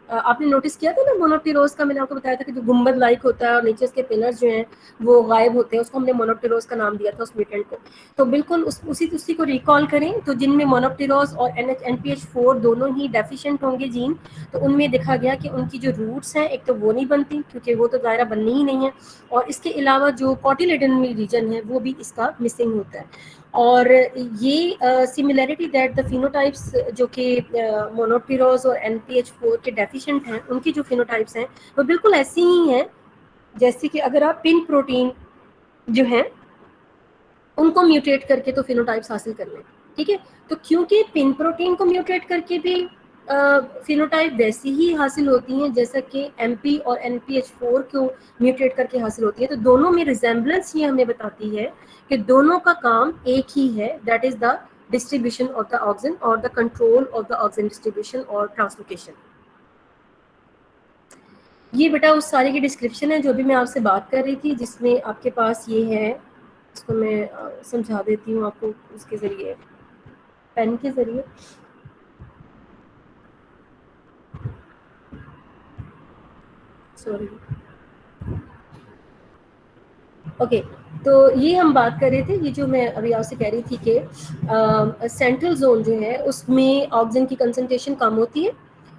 आपने नोटिस किया था ना मोनोप्टेरोस का, मैंने आपको बताया था कि जो गुंबद लाइक होता है और नीचे इसके पिलर्स जो हैं वो गायब होते हैं, उसको हमने मोनोप्टेरोस का नाम दिया था उस म्यूटेंट को। तो बिल्कुल उसी को रिकॉल करें, तो जिनमें मोनोप्टेरोस और NPH4 दोनों ही डेफिशिएंट होंगे जीन, तो उनमें देखा गया कि उनकी जो रूट्स हैं एक तो वो नहीं बनती क्योंकि वो तो दायरा बननी ही नहीं है, और इसके अलावा जो कॉटिलेडन रीजन है वो भी इसका मिसिंग होता है। और ये सिमिलैरिटी दैट द फिनोटाइप्स जो कि मोनोप्टेरोस और NPH4 के डेफिशिएंट हैं, उनकी जो फिनोटाइप्स हैं वो बिल्कुल ऐसी ही हैं जैसे कि अगर आप पिन प्रोटीन जो है उनको म्यूटेट करके तो फिनोटाइप्स हासिल कर लें, ठीक है। तो क्योंकि पिन प्रोटीन को म्यूटेट करके भी फिनोटाइप वैसी ही हासिल होती हैं जैसा कि MP और NPH4 को म्यूटेट करके हासिल होती है, तो दोनों में रिजेम्बलेंस ये हमें बताती है कि दोनों का काम एक ही है, that is the distribution of the oxygen और the control of the oxygen distribution और ट्रांसलोकेशन। ये बेटा उस सारे की डिस्क्रिप्शन है जो भी मैं आपसे बात कर रही थी, जिसमें आपके पास ये है, इसको मैं समझा देती हूँ आपको उसके ज़रिए, पेन के ज़रिए। सॉरी, ओके, तो ये हम बात कर रहे थे, ये जो मैं अभी आपसे कह रही थी कि सेंट्रल जोन जो है उसमें ऑक्सीजन की कंसंट्रेशन कम होती है,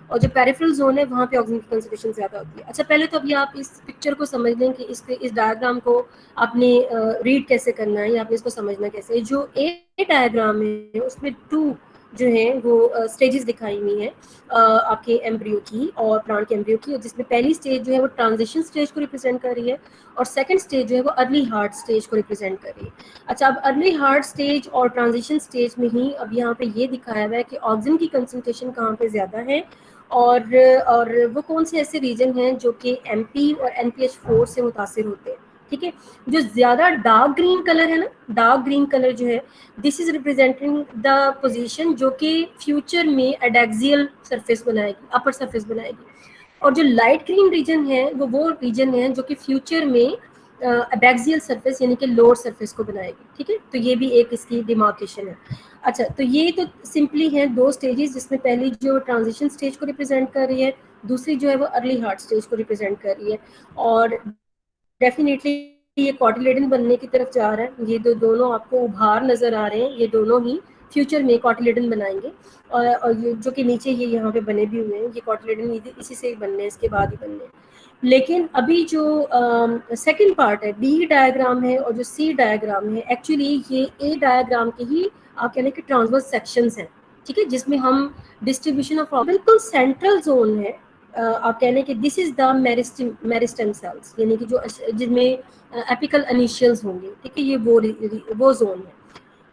और जो पेरिफेरल जोन है वहाँ पे ऑक्सीजन की कंसंट्रेशन ज़्यादा होती है। अच्छा, पहले तो अभी आप इस पिक्चर को समझ लें कि इस डायग्राम को आपने रीड कैसे करना है या आपने इसको समझना कैसे है। जो ए डायग्राम है उसमें 2 जो है वो स्टेजेस दिखाई हुई हैं आपके एम्ब्रियो की और प्लांट के एम्ब्रियो की, जिसमें पहली स्टेज जो है वो ट्रांजिशन स्टेज को रिप्रेजेंट कर रही है, और सेकंड स्टेज जो है वो अर्ली हार्ट स्टेज को रिप्रेजेंट कर रही है। अच्छा, अब अर्ली हार्ट स्टेज और ट्रांजिशन स्टेज में ही अब यहाँ पे ये दिखाया हुआ है कि ऑक्सीजन की कंसंट्रेशन कहाँ पे ज़्यादा है, और वो कौन से ऐसे रीजन हैं जो कि MP और NPH4 से मुतासिर होते हैं, ठीक है। जो ज़्यादा डार्क ग्रीन कलर है ना, डार्क ग्रीन कलर जो है, this is representing the position जो कि फ्यूचर में एडेक्सियल सरफेस बनाएगी, अपर सरफेस बनाएगी, और जो लाइट ग्रीन रीजन है वो रीजन है जो कि फ्यूचर में एबैक्सियल सरफेस यानी कि लोअर सरफेस को बनाएगी, ठीक है। तो ये भी एक इसकी डिमार्केशन है। अच्छा, तो ये तो सिंपली है 2 स्टेजेस, जिसमें पहली जो ट्रांजिशन स्टेज को रिप्रेजेंट कर रही है, दूसरी जो है वो अर्ली हार्ट स्टेज को रिप्रेजेंट कर रही है, और डेफिनेटली ये कॉटिलेडन बनने की तरफ जा रहा है। ये दोनों आपको उभार नजर आ रहे हैं, ये दोनों ही फ्यूचर में कॉटिलेडन बनाएंगे, और ये जो कि नीचे ये यहाँ पे बने भी हुए हैं, ये कॉटिलेडन इसी से बनने हैं, इसके बाद ही बनने हैं। लेकिन अभी जो सेकंड पार्ट है, बी डायग्राम है और जो सी डायग्राम है, एक्चुअली ये ए डायग्राम के ही आप कह लें कि ट्रांसवर्स सेक्शंस हैं, ठीक है, जिसमें हम डिस्ट्रीब्यूशन ऑफ बिल्कुल सेंट्रल जोन है, आप कह लें कि this is the meristem cells, यानी कि जो जिसमें एपिकल इनिशियल्स होंगे, ठीक है, ये वो जोन है।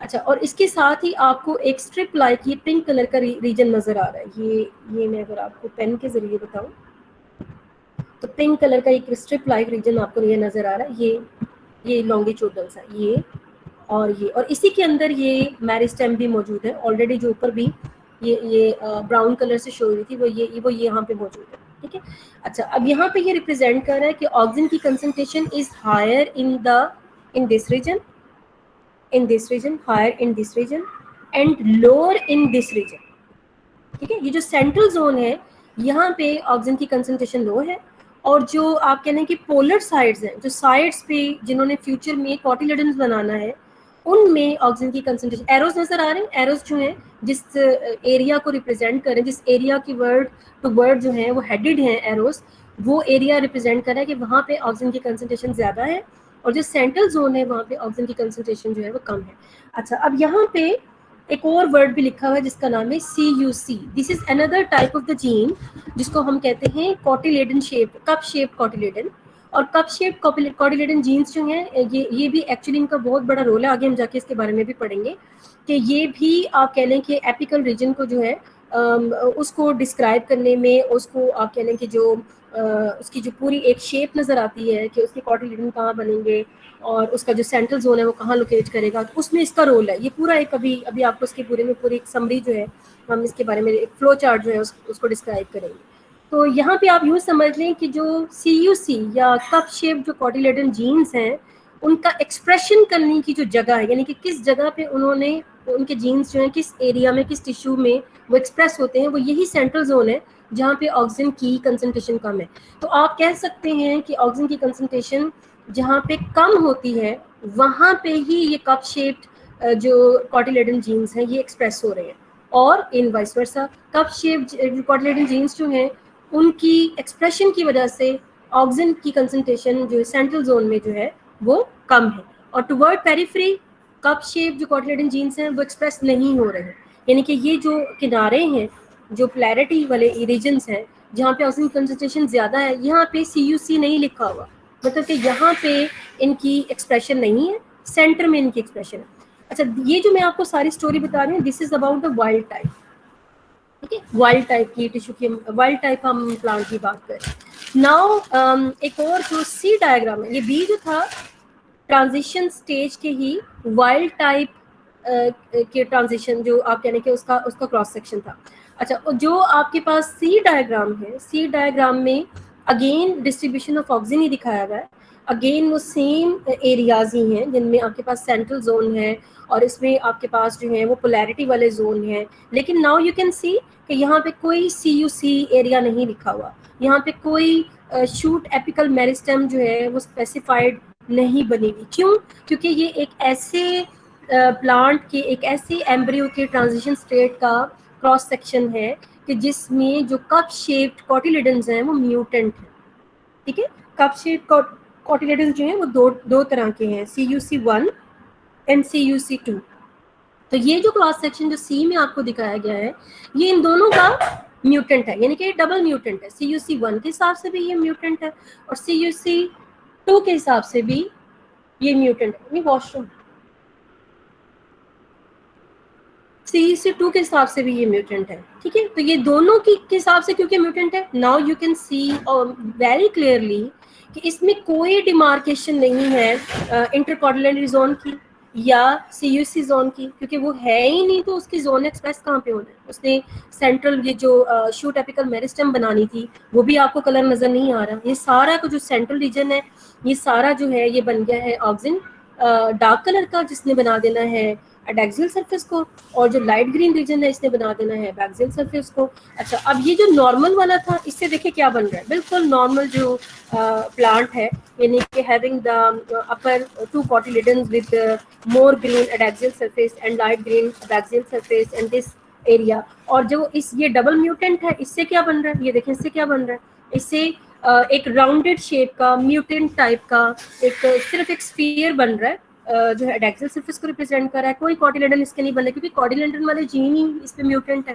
अच्छा, और इसके साथ ही आपको एक स्ट्रिप लाइक ये पिंक कलर का रीजन नजर आ रहा है, ये मैं अगर आपको पेन के जरिए बताऊं तो पिंक कलर का एक स्ट्रिप लाइक रीजन आपको ये नजर आ रहा है, ये लॉन्गिट्यूडल सा, ये और इसी के अंदर ये मेरिस्टेम भी मौजूद है ऑलरेडी, जो ऊपर भी ये ब्राउन कलर से शो हुई थी, वो यहाँ पे मौजूद है, ठीक है। अच्छा, अब यहाँ पे ये रिप्रेजेंट कर रहा है कि ऑक्सीजन की concentration is higher in this region, higher in this region and lower in this region, ठीक है। ये जो सेंट्रल जोन है, यहाँ पे ऑक्सीजन की कंसंट्रेशन लो है, और जो आप कह लें कि पोलर साइड्स हैं, जो साइड्स पे जिन्होंने फ्यूचर में कॉटिलेडन्स बनाना है, उनमें ऑक्सीजन की कंसंट्रेशन, एरोज नजर आ रहे हैं, एरोज जो हैं जिस एरिया को रिप्रेजेंट कर रहे हैं, जिस एरिया की वर्ड टू वर्ड जो है वो हेडेड हैं एरोज, वो एरिया रिप्रेजेंट कर रहा है कि वहाँ पे ऑक्सीजन की कंसंट्रेशन ज़्यादा है, और जो सेंट्रल जोन है वहाँ पे ऑक्सीजन की कंसंट्रेशन जो है वो कम है। अच्छा, अब यहाँ पे एक और वर्ड भी लिखा हुआ है जिसका नाम है CUC, this is another type of the gene, जिसको हम कहते हैं cotyledon shape, cup shape cotyledon. और कप शेप कॉटिलेडन जीन्स जो हैं, ये भी एक्चुअली इनका बहुत बड़ा रोल है, आगे हम जाके इसके बारे में भी पढ़ेंगे कि ये भी आप कह लें कि एपिकल रीजन को जो है उसको डिस्क्राइब करने में, उसको आप कह लें कि जो उसकी जो पूरी एक शेप नज़र आती है कि उसके कॉटिलेडन कहाँ बनेंगे और उसका जो सेंट्रल जोन है वो कहाँ लोकेट करेगा, तो उसमें इसका रोल है। ये पूरा एक अभी आपको इसके पूरे में पूरी एक समरी जो है, हम इसके बारे में एक फ्लो चार्ट जो है उसको डिस्क्राइब करेंगे। तो यहाँ पे आप यूँ समझ लें कि जो CUC या कप शेप जो कॉटिलेडन जीन्स हैं, उनका एक्सप्रेशन करने की जो जगह है, यानी कि किस जगह पे उन्होंने उनके जीन्स जो हैं किस एरिया में, किस टिश्यू में वो एक्सप्रेस होते हैं, वो यही सेंट्रल जोन है जहाँ पे ऑक्सीजन की कंसंट्रेशन कम है। तो आप कह सकते हैं कि ऑक्सीजन की कंसंट्रेशन जहाँ पे कम होती है, वहाँ पे ही ये कप शेप्ड जो कॉटिलेडन जीन्स हैं ये एक्सप्रेस हो रहे हैं, और in vice versa cup shaped cotyledon genes जो हैं उनकी एक्सप्रेशन की वजह से ऑक्सीजन की कंसंट्रेशन जो सेंट्रल जोन में जो है वो कम है, और टुवर्ड पेरिफेरी कप शेप जो कॉटिलेडन जीन्स हैं वो एक्सप्रेस नहीं हो रहे हैं, यानी कि ये जो किनारे हैं, जो पोलैरिटी वाले रीजन्स हैं जहाँ पे ऑक्सीजन कंसंट्रेशन ज़्यादा है, यहाँ पे CUC नहीं लिखा हुआ, मतलब कि यहाँ पे इनकी एक्सप्रेशन नहीं है, सेंटर में इनकी एक्सप्रेशन है। अच्छा, ये जो मैं आपको सारी स्टोरी बता रही हूँ, this is about the wild type, ठीक है, वाइल्ड टाइप की टिश्यू की, वाइल्ड टाइप हम प्लांट की बात करें। नाउ एक और जो सी डायग्राम है, ये बी जो था ट्रांजिशन स्टेज के ही वाइल्ड टाइप के ट्रांजिशन जो आप कहने के उसका क्रॉस सेक्शन था। अच्छा, जो आपके पास सी डायग्राम है, सी डायग्राम में अगेन डिस्ट्रीब्यूशन ऑफ ऑक्सीजन ही दिखाया गया है, अगेन वो सेम एरियाज ही हैं जिनमें आपके पास सेंट्रल जोन है और इसमें आपके पास जो है वो पोलैरिटी वाले जोन है, लेकिन नाउ यू कैन सी कि यहाँ पे कोई CUC एरिया नहीं लिखा हुआ, यहाँ पे कोई शूट एपिकल मेरिस्टेम जो है वो स्पेसिफाइड नहीं बनेगी। क्यों? क्योंकि ये एक ऐसे प्लांट के, एक ऐसे एम्ब्रियो के ट्रांजिशन स्टेट का क्रॉस सेक्शन है कि जिसमें जो कप शेप्ड कॉटिलेडन्स हैं वो म्यूटेंट हैं, ठीक है। कप शेप्ड कॉटिलेडन्स जो हैं वो दो तरह के हैं, CUC1 एंड CUC2। तो ये जो क्रॉस सेक्शन जो सी में आपको दिखाया गया है, ये इन दोनों का म्यूटेंट है, यानी कि डबल म्यूटेंट है, CUC1 के हिसाब से भी ये म्यूटेंट है और CUC2 के हिसाब से भी ये म्यूटेंट है। वॉशरूम CUC2 के हिसाब से भी ये म्यूटेंट है, ठीक है। तो ये दोनों के हिसाब से क्योंकि म्यूटेंट है, now you can see very clearly कि इसमें कोई डिमार्केशन नहीं है इंटरकॉटिलेडन जोन की या CUC जोन की, क्योंकि वो है ही नहीं, तो उसकी जोन एक्सप्रेस कहाँ पे होना है। उसने सेंट्रल ये जो शूट एपिकल मेरिस्टेम बनानी थी वो भी आपको कलर नजर नहीं आ रहा, ये सारा का जो सेंट्रल रीजन है ये सारा जो है ये बन गया है ऑक्सीजन डार्क कलर का, जिसने बना देना है एडैक्सियल सरफेस को, और जो लाइट ग्रीन रीजन है इसने बना देना है बैक्सियल सरफेस को। अच्छा, अब ये जो नॉर्मल वाला था इससे देखिए क्या बन रहा है, बिल्कुल नॉर्मल जो प्लांट है, यानी कि having the upper two cotyledons with more green adaxial surface and light green abaxial surface and this area. और जो इस ये डबल म्यूटेंट है, इससे क्या बन रहा है, ये देखें इससे क्या बन रहा है, इससे एक राउंडेड शेप का म्यूटेंट टाइप का एक सिर्फ एक स्फीयर बन रहा है, जो है एडैक्सियल सरफेस को रिप्रेजेंट कर रहा है। कोई कॉटिलेडन इसके नहीं बन रहा, क्योंकि कॉटिलेडन वाले जीन ही इस पे म्यूटेंट है,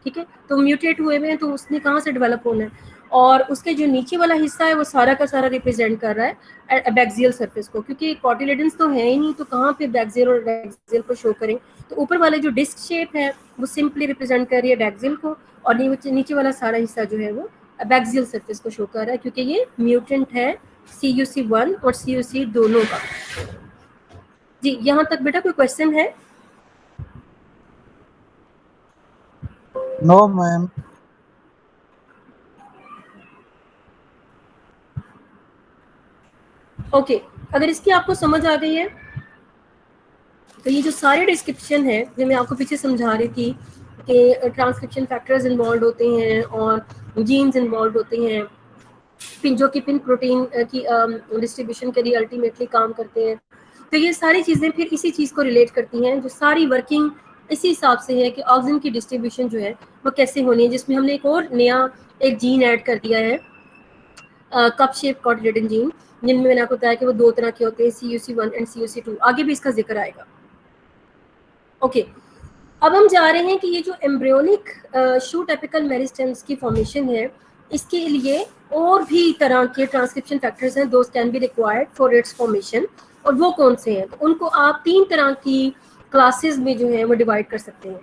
ठीक है, तो म्यूटेट हुए हुए हैं, तो उसने कहाँ से डेवलप होना है। और उसके जो नीचे वाला हिस्सा है वो सारा का सारा रिप्रेजेंट कर रहा है बैक्सियल सरफेस को, क्योंकि कॉटिलेडन्स तो है ही नहीं, तो कहाँ पे बैक्सियल और एडैक्सियल को शो करें। तो ऊपर वाले जो डिस्क शेप है वो सिंपली रिप्रेजेंट कर रही है बैक्सियल को, और नीचे वाला सारा हिस्सा जो है वो बैक्सियल सरफेस को शो कर रहा है, क्योंकि ये म्यूटेंट है CUC1 और CUC दोनों का। जी, यहाँ तक बेटा कोई क्वेश्चन है? No ma'am. ओके, अगर इसकी आपको समझ आ गई है तो ये जो सारे डिस्क्रिप्शन है जो मैं आपको पीछे समझा रही थी कि ट्रांसक्रिप्शन फैक्टर्स इन्वॉल्व होते हैं और जीन्स इन्वॉल्व होते हैं, जो कि पिन प्रोटीन की डिस्ट्रीब्यूशन के लिए अल्टीमेटली काम करते हैं, तो ये सारी चीज़ें फिर इसी चीज़ को रिलेट करती हैं, जो सारी वर्किंग इसी हिसाब से है कि ऑक्सीजन की डिस्ट्रीब्यूशन जो है वो कैसे होनी है, जिसमें हमने एक और नया एक जीन ऐड कर दिया है, कप शेप कॉटिलेडन जीन, जिनमें मैंने आपको बताया कि वो दो तरह के होते हैं, CUC1 एंड CUC2, आगे भी इसका जिक्र आएगा। ओके, अब हम जा रहे हैं कि ये जो एम्ब्रियोनिक शूट एपिकल मेरिस्टेम्स की फॉर्मेशन है, इसके लिए और भी तरह के ट्रांसक्रिप्शन फैक्टर्स हैं, those can be required for its formation, और वो कौन से हैं, तो उनको आप 3 तरह की क्लासेस में जो है वो डिवाइड कर सकते हैं।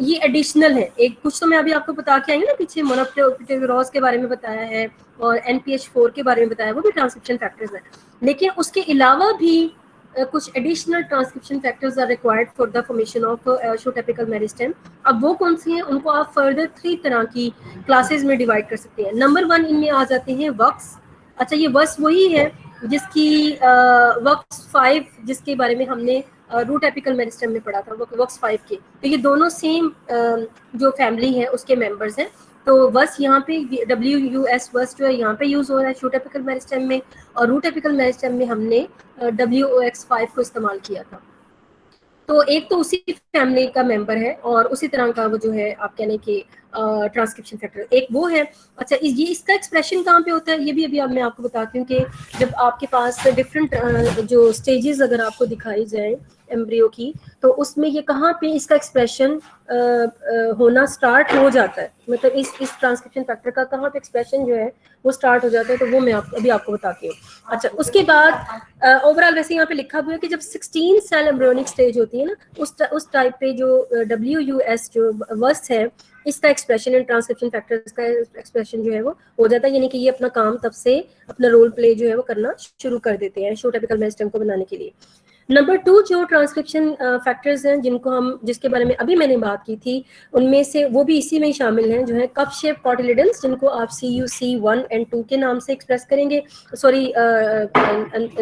ये एडिशनल है, एक कुछ तो मैं अभी आपको बता के आई हूँ ना, पीछे मोनोप्टेरोस के बारे में बताया है और NPH4 के बारे में बताया, वो भी ट्रांसक्रिप्शन फैक्टर्स हैं, लेकिन उसके अलावा भी कुछ additional transcription factors are required for the formation of shoot apical meristem. अब वो कौन सी हैं, उनको आप फर्दर 3 तरह की क्लासेस में डिवाइड कर सकते हैं। नंबर 1 इनमें आ जाते हैं वक्स। अच्छा, ये वक्स वही है जिसकी वक्स 5 जिसके बारे में हमने रूट एपिकल मेरिस्टेम में पढ़ा था, वक्स 5 के, तो ये दोनों सेम जो फैमिली है उसके मेंबर्स हैं। तो वस यहाँ पे WUS वस जो है यहाँ पे यूज हो रहा है शूट एपिकल मेरिस्टेम में, और रूट एपिकल मेरिस्टेम में हमने WOX5 को इस्तेमाल किया था। तो एक तो उसी फैमिली का मेंबर है और उसी तरह का वो जो है आप कहने के ट्रांसक्रिप्शन फैक्टर एक वो है। अच्छा, ये इसका एक्सप्रेशन कहाँ पे होता है, ये भी अभी मैं आपको बताती हूँ कि जब आपके पास डिफरेंट जो स्टेजेस अगर आपको दिखाई जाए एम्ब्रियो की, तो उसमें ये कहाँ पे इसका एक्सप्रेशन होना स्टार्ट हो जाता है, मतलब इस ट्रांसक्रिप्शन फैक्टर का कहाँ पे एक्सप्रेशन जो है वो स्टार्ट हो जाता है, तो वो मैं अभी आपको बताती हूँ। अच्छा, उसके बाद ओवरऑल वैसे यहाँ पे लिखा हुआ है कि जब 16 सेल एम्ब्रियोनिक स्टेज होती है ना, उस टाइप पे जो WUS जो वस है, इसका एक्सप्रेशन एंड ट्रांसक्रिप्शन फैक्टर्स का एक्सप्रेशन जो है वो हो जाता है, यानी कि ये अपना काम तब से अपना रोल प्ले जो है वो करना शुरू कर देते हैं शूट एपिकल मेरिस्टेम को बनाने के लिए। नंबर 2 जो ट्रांसक्रिप्शन फैक्टर्स हैं जिसके बारे में अभी मैंने बात की थी, उनमें से वो भी इसी में ही शामिल हैं, जो है कप शेप कॉटिलेडन्स, जिनको आप CUC1 एंड 2 के नाम से एक्सप्रेस करेंगे, सॉरी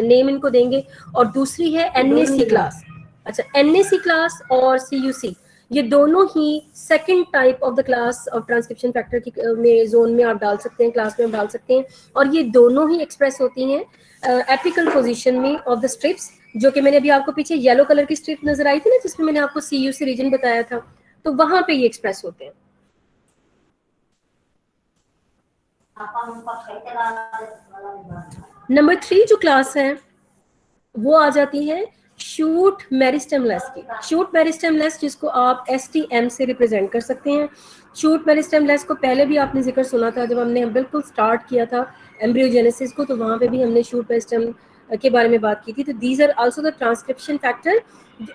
नेम इनको देंगे, और दूसरी है NAC क्लास। अच्छा, NAC क्लास और CUC ये दोनों ही second type of the class of transcription factor की में जोन में आप डाल सकते हैं, क्लास में आप डाल सकते हैं, और ये दोनों ही एक्सप्रेस होती हैं एपिकल पोजीशन में ऑफ द स्ट्रिप्स, जो कि मैंने अभी आपको पीछे येलो कलर की स्ट्रिप नजर आई थी ना, जिसमें मैंने आपको CUC रीजन बताया था, तो वहां पे ये एक्सप्रेस होते हैं। नंबर 3 जो क्लास है वो आ जाती है शूट मेरिस्टेमलेस की। शूट मेरिस्टेमलेस जिसको आप STM से रिप्रेजेंट कर सकते हैं। शूट मेरिस्टेमलेस को पहले भी आपने जिक्र सुना था जब हमने बिल्कुल स्टार्ट किया था एम्ब्रियोजेनेसिस को, तो वहाँ पे भी हमने शूट मेरिस्टेम के बारे में बात की थी। तो these are also the transcription factor,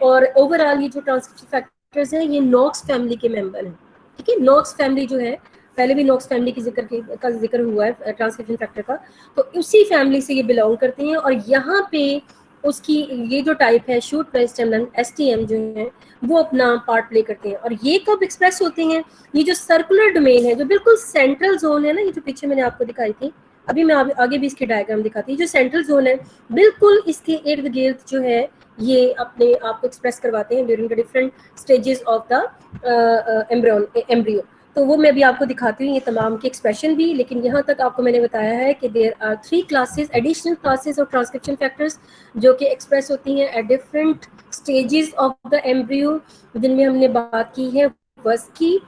और ओवरऑल ये जो ट्रांसक्रिप्शन फैक्टर्स हैं ये नॉक्स फैमिली के मेंबर हैं, ठीक है। नॉक्स फैमिली जो है, पहले भी नॉक्स फैमिली की जिक्र हुआ है ट्रांसक्रिप्शन फैक्टर का, तो उसी फैमिली से ये बिलोंग करते हैं, और यहाँ पे उसकी ये जो टाइप है शूट मेरिस्टेम STM जो है वो अपना पार्ट प्ले करते हैं। और ये कब एक्सप्रेस होते हैं, ये जो सर्कुलर डोमेन है, जो बिल्कुल सेंट्रल जोन है ना, ये जो पीछे मैंने आपको दिखाई थी, अभी मैं आगे भी इसकी डायग्राम दिखाती हूँ, जो सेंट्रल जोन है बिल्कुल इसके इर्द गिर्द जो है ये अपने आप को एक्सप्रेस करवाते हैं during the different stages of the embryo. तो वो मैं भी आपको दिखाती हूँ ये तमाम के एक्सप्रेशन भी, लेकिन यहाँ तक आपको मैंने बताया है कि there are 3 classes, additional classes of transcription factors जो कि एक्सप्रेस होती हैं at different stages of the embryo, जिनमें हमने बात की है वस की,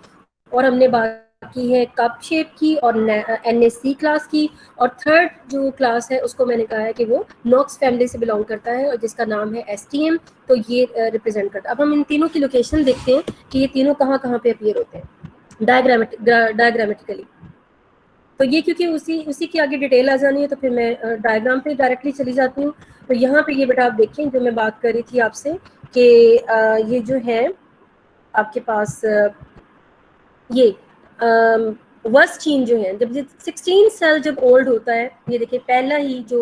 और हमने बात की है कप शेप की, और NAC क्लास की, और थर्ड जो क्लास है उसको मैंने कहा है कि वो नॉक्स फैमिली से बिलोंग करता है और जिसका नाम है STM। तो ये रिप्रेजेंट करता है। अब हम इन तीनों की लोकेशन देखते हैं कि ये तीनों कहाँ कहाँ पे अपीयर होते हैं डायग्रामेटिकली। तो ये क्योंकि उसी की आगे डिटेल आ जानी है तो फिर मैं डायग्राम पे डायरेक्टली चली जाती हूँ। तो यहाँ पे ये बेटा आप देखें जो मैं बात कर रही थी आपसे कि ये जो है आपके पास ये वर्स्ट चीन जो है, जब 16 सेल जब ओल्ड होता है, ये देखिए पहला ही जो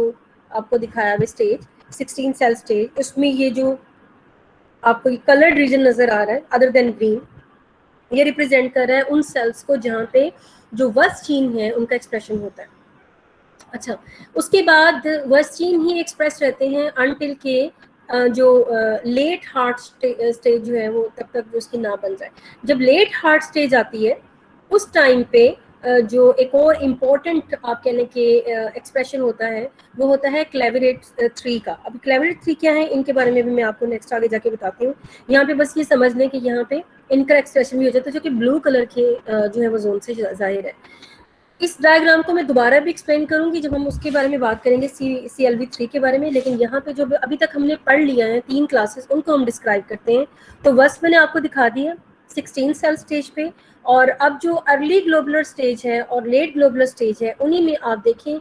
आपको दिखाया हुआ स्टेज 16 सेल स्टेज, उसमें ये जो आपको कलर्ड रीजन नजर आ रहा है अदर देन ग्रीन, ये रिप्रेजेंट कर रहा है उन सेल्स को जहाँ पे जो वर्स्ट चीन है उनका एक्सप्रेशन होता है। अच्छा, उसके बाद वर्स्ट चीन ही एक्सप्रेस रहते हैं अनटिल के जो लेट हार्ट स्टेज जो है वो तब तक उसकी ना बन जाए। जब लेट हार्ट स्टेज आती है उस टाइम पे जो एक और इम्पोर्टेंट आप कहने के एक्सप्रेशन होता है वो होता है क्लेविरेट 3 का। अब क्लेविरेट 3 क्या है, इनके बारे में भी मैं आपको नेक्स्ट आगे जाके बताती हूँ। यहाँ पे बस ये समझ लें कि यहाँ पे इनका एक्सप्रेशन भी हो जाता है जो कि ब्लू कलर के जो है वो जोन से जाहिर है। इस डायग्राम को मैं दोबारा भी एक्सप्लेन करूंगी जब हम उसके बारे में बात करेंगे CLV3 के बारे में, लेकिन यहाँ पे जो अभी तक हमने पढ़ लिया है 3 क्लासेस उनको हम डिस्क्राइब करते हैं। तो वस मैंने आपको दिखा दिया 16 सेल स्टेज पे, और अब जो अर्ली ग्लोबुलर स्टेज है और लेट ग्लोबुलर स्टेज है उन्हीं में आप देखें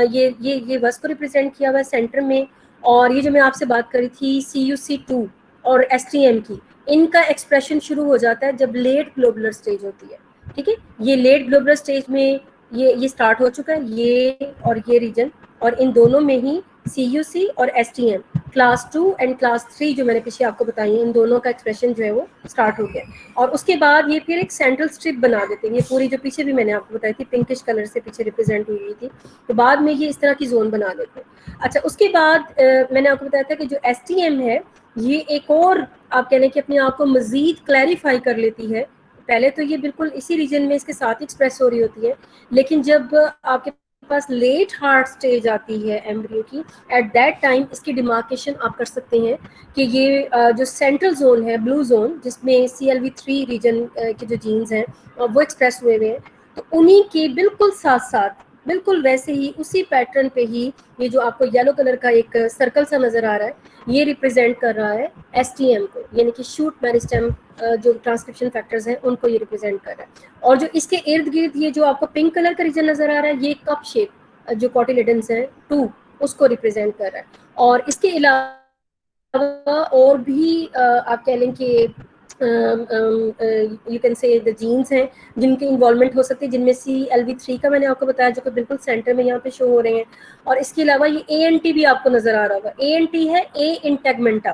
ये वस को रिप्रेजेंट किया हुआ है सेंटर में, और ये जो मैं आपसे बात करी थी CUC2 और STM की, इनका एक्सप्रेशन शुरू हो जाता है जब लेट ग्लोबुलर स्टेज होती है। ठीक है, ये लेट ग्लोबुलर स्टेज में ये स्टार्ट हो चुका है, ये और ये रीजन, और इन दोनों में ही CUC और STM क्लास 2 एंड क्लास 3 जो मैंने पीछे आपको बताई है, इन दोनों का एक्सप्रेशन जो है वो स्टार्ट हो गया। और उसके बाद ये फिर एक सेंट्रल स्ट्रिप बना देते हैं, ये पूरी जो पीछे भी मैंने आपको बताई थी पिंकिश कलर से पीछे रिप्रेजेंट हुई थी, तो बाद में ये इस तरह की जोन बना देते हैं। अच्छा, उसके बाद मैंने आपको बताया था कि जो STM है ये एक और आप कहने कि अपने आप को मजीद क्लैरिफाई कर लेती है। पहले तो ये बिल्कुल इसी रीजन में इसके साथ एक्सप्रेस हो रही होती है, लेकिन जब आपके पास लेट हार्ट स्टेज आती है एम्ब्रियो की, एट दैट टाइम इसकी डिमार्केशन आप कर सकते हैं कि ये जो सेंट्रल जोन है ब्लू जोन जिसमें CLV3 रीजन के जो जीन्स हैं वो एक्सप्रेस हुए हुए हैं, तो उन्हीं के बिल्कुल साथ साथ बिल्कुल वैसे ही उसी पैटर्न पे ही ये जो आपको येलो कलर का एक सर्कल सा नजर आ रहा है ये रिप्रेजेंट कर रहा है STM को, यानी कि शूट मेरिस्टेम जो ट्रांसक्रिप्शन फैक्टर्स हैं उनको ये रिप्रेजेंट कर रहा है। और जो इसके इर्द गिर्द ये जो आपको पिंक कलर का रीजन नजर आ रहा है ये कप शेप जो कोटिलेडन्स हैं 2 उसको रिप्रेजेंट कर रहा है। और इसके अलावा और भी आप कह लें कि you can say the genes हैं जिनके इन्वॉल्वमेंट हो सकती है, जिनमें CLV3 का मैंने आपको बताया जो कि बिल्कुल सेंटर में यहाँ पे शो हो रहे हैं। और इसके अलावा ये ANT भी आपको नजर आ रहा होगा, ANT है A इंटेगमेंटा,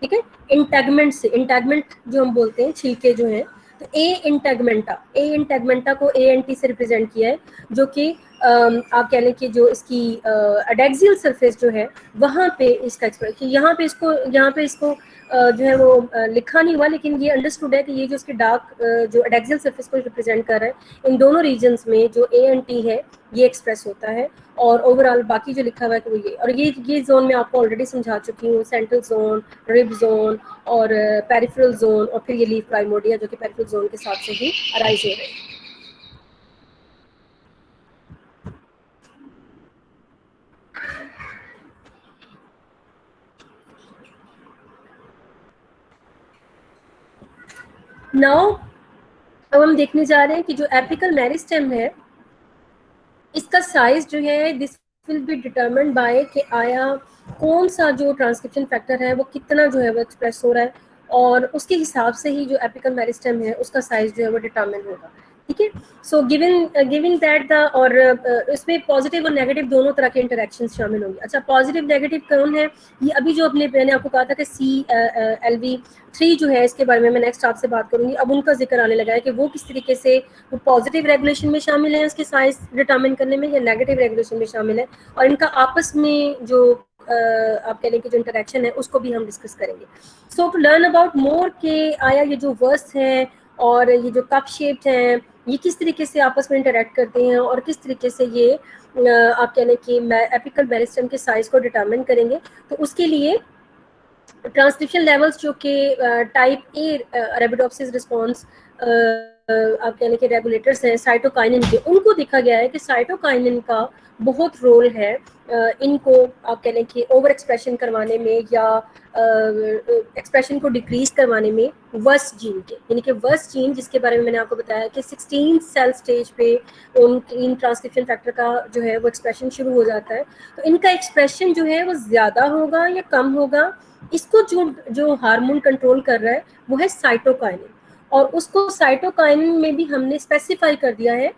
ठीक है, इंटेगमेंट से, इंटेगमेंट जो हम बोलते हैं छिलके जो हैं, तो A इंटेगमेंटा को ANT से रिप्रेजेंट किया है, जो कि आप कह लें कि जो इसकी एडेक्सियल सरफेस जो है वहाँ पे इसका एक्सप्रेस, यहाँ पे इसको जो है वो लिखा नहीं हुआ, लेकिन ये अंडरस्टूड है कि ये जो इसके डार्क जो एडेक्सियल सरफेस को रिप्रेजेंट कर रहा है, इन दोनों रीजन्स में जो ANT है ये एक्सप्रेस होता है। और ओवरऑल बाकी जो लिखा हुआ है तो वो ये, और ये जोन मैं आपको ऑलरेडी समझा चुकी हूँ, सेंट्रल जोन, रिब जोन और पेरिफेरल जोन, और फिर ये लीफ प्राइमोर्डिया जो कि पेरिफेरल जोन के साथ से ही अराइज हो रहे हैं। नाउ अब हम देखने जा रहे हैं कि जो एपिकल मेरिस्टेम है इसका साइज जो है this will be determined bye कि आया कौन सा जो ट्रांसक्रिप्शन फैक्टर है वो कितना जो है वो एक्सप्रेस हो रहा है, और उसके हिसाब से ही जो एपिकल मेरिस्टेम है उसका साइज जो है वो डिटरमिन होगा। ठीक है, सो गिविंग दैट द, और इसमें पॉजिटिव और नेगेटिव दोनों तरह के इंटरेक्शंस शामिल होंगे। अच्छा, पॉजिटिव नेगेटिव कौन है, ये अभी जो मैंने आपको कहा था कि CLV3 जो है इसके बारे में मैं नेक्स्ट आपसे बात करूंगी, अब उनका जिक्र आने लगा है कि वो किस तरीके से वो पॉजिटिव रेगुलेशन में शामिल है उसके साइज डिटरमिन करने में, या नेगेटिव रेगुलेशन में शामिल है, और इनका आपस में जो आप कह लें कि जो इंटरेक्शन है उसको भी हम डिस्कस करेंगे। सो टू लर्न अबाउट मोर के आया ये जो वर्ड्स हैं और ये जो कप शेप्ड हैं ये किस तरीके से आपस में इंटरेक्ट करते हैं और किस तरीके से ये आप कह लें कि एपिकल मेरिस्टेम के साइज को डिटरमिन करेंगे। तो उसके लिए ट्रांसक्रिप्शन लेवल्स जो कि टाइप ए अरेबिडोप्सिस रिस्पॉन्स आप कहने के रेगुलेटर्स हैं साइटोकाइनिन के, उनको देखा गया है कि साइटोकाइनिन का बहुत रोल है इनको आप कह लें कि ओवर एक्सप्रेशन करवाने में या एक्सप्रेशन को डिक्रीज करवाने में वर्स जीन के, यानी कि वर्स जीन जिसके बारे में मैंने आपको बताया कि 16 सेल स्टेज पे इन ट्रांसक्रिप्शन फैक्टर का जो है वो एक्सप्रेशन शुरू हो जाता है। तो इनका एक्सप्रेशन जो है वो ज़्यादा होगा या कम होगा, इसको जो हार्मोन कंट्रोल कर रहा है वो है साइटोकाइनिन, और उसको साइटोकाइनिन में भी हमने स्पेसिफाई कर दिया है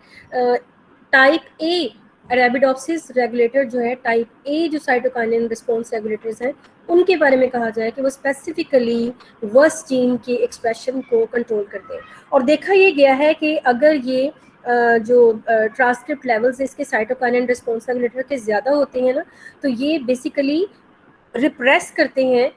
टाइप ए अरेबिडोप्सिस रेगुलेटर जो है, टाइप ए जो साइटोकाइनिन रिस्पॉन्स रेगुलेटर्स हैं उनके बारे में कहा जाए कि वो स्पेसिफिकली वर्स जीन के एक्सप्रेशन को कंट्रोल करते हैं। और देखा ये गया है कि अगर ये जो ट्रांसक्रिप्ट लेवल्स इसके साइटोकाइनिन रिस्पॉन्स रेगुलेटर के ज़्यादा होते हैं ना, तो ये बेसिकली रिप्रेस करते हैं,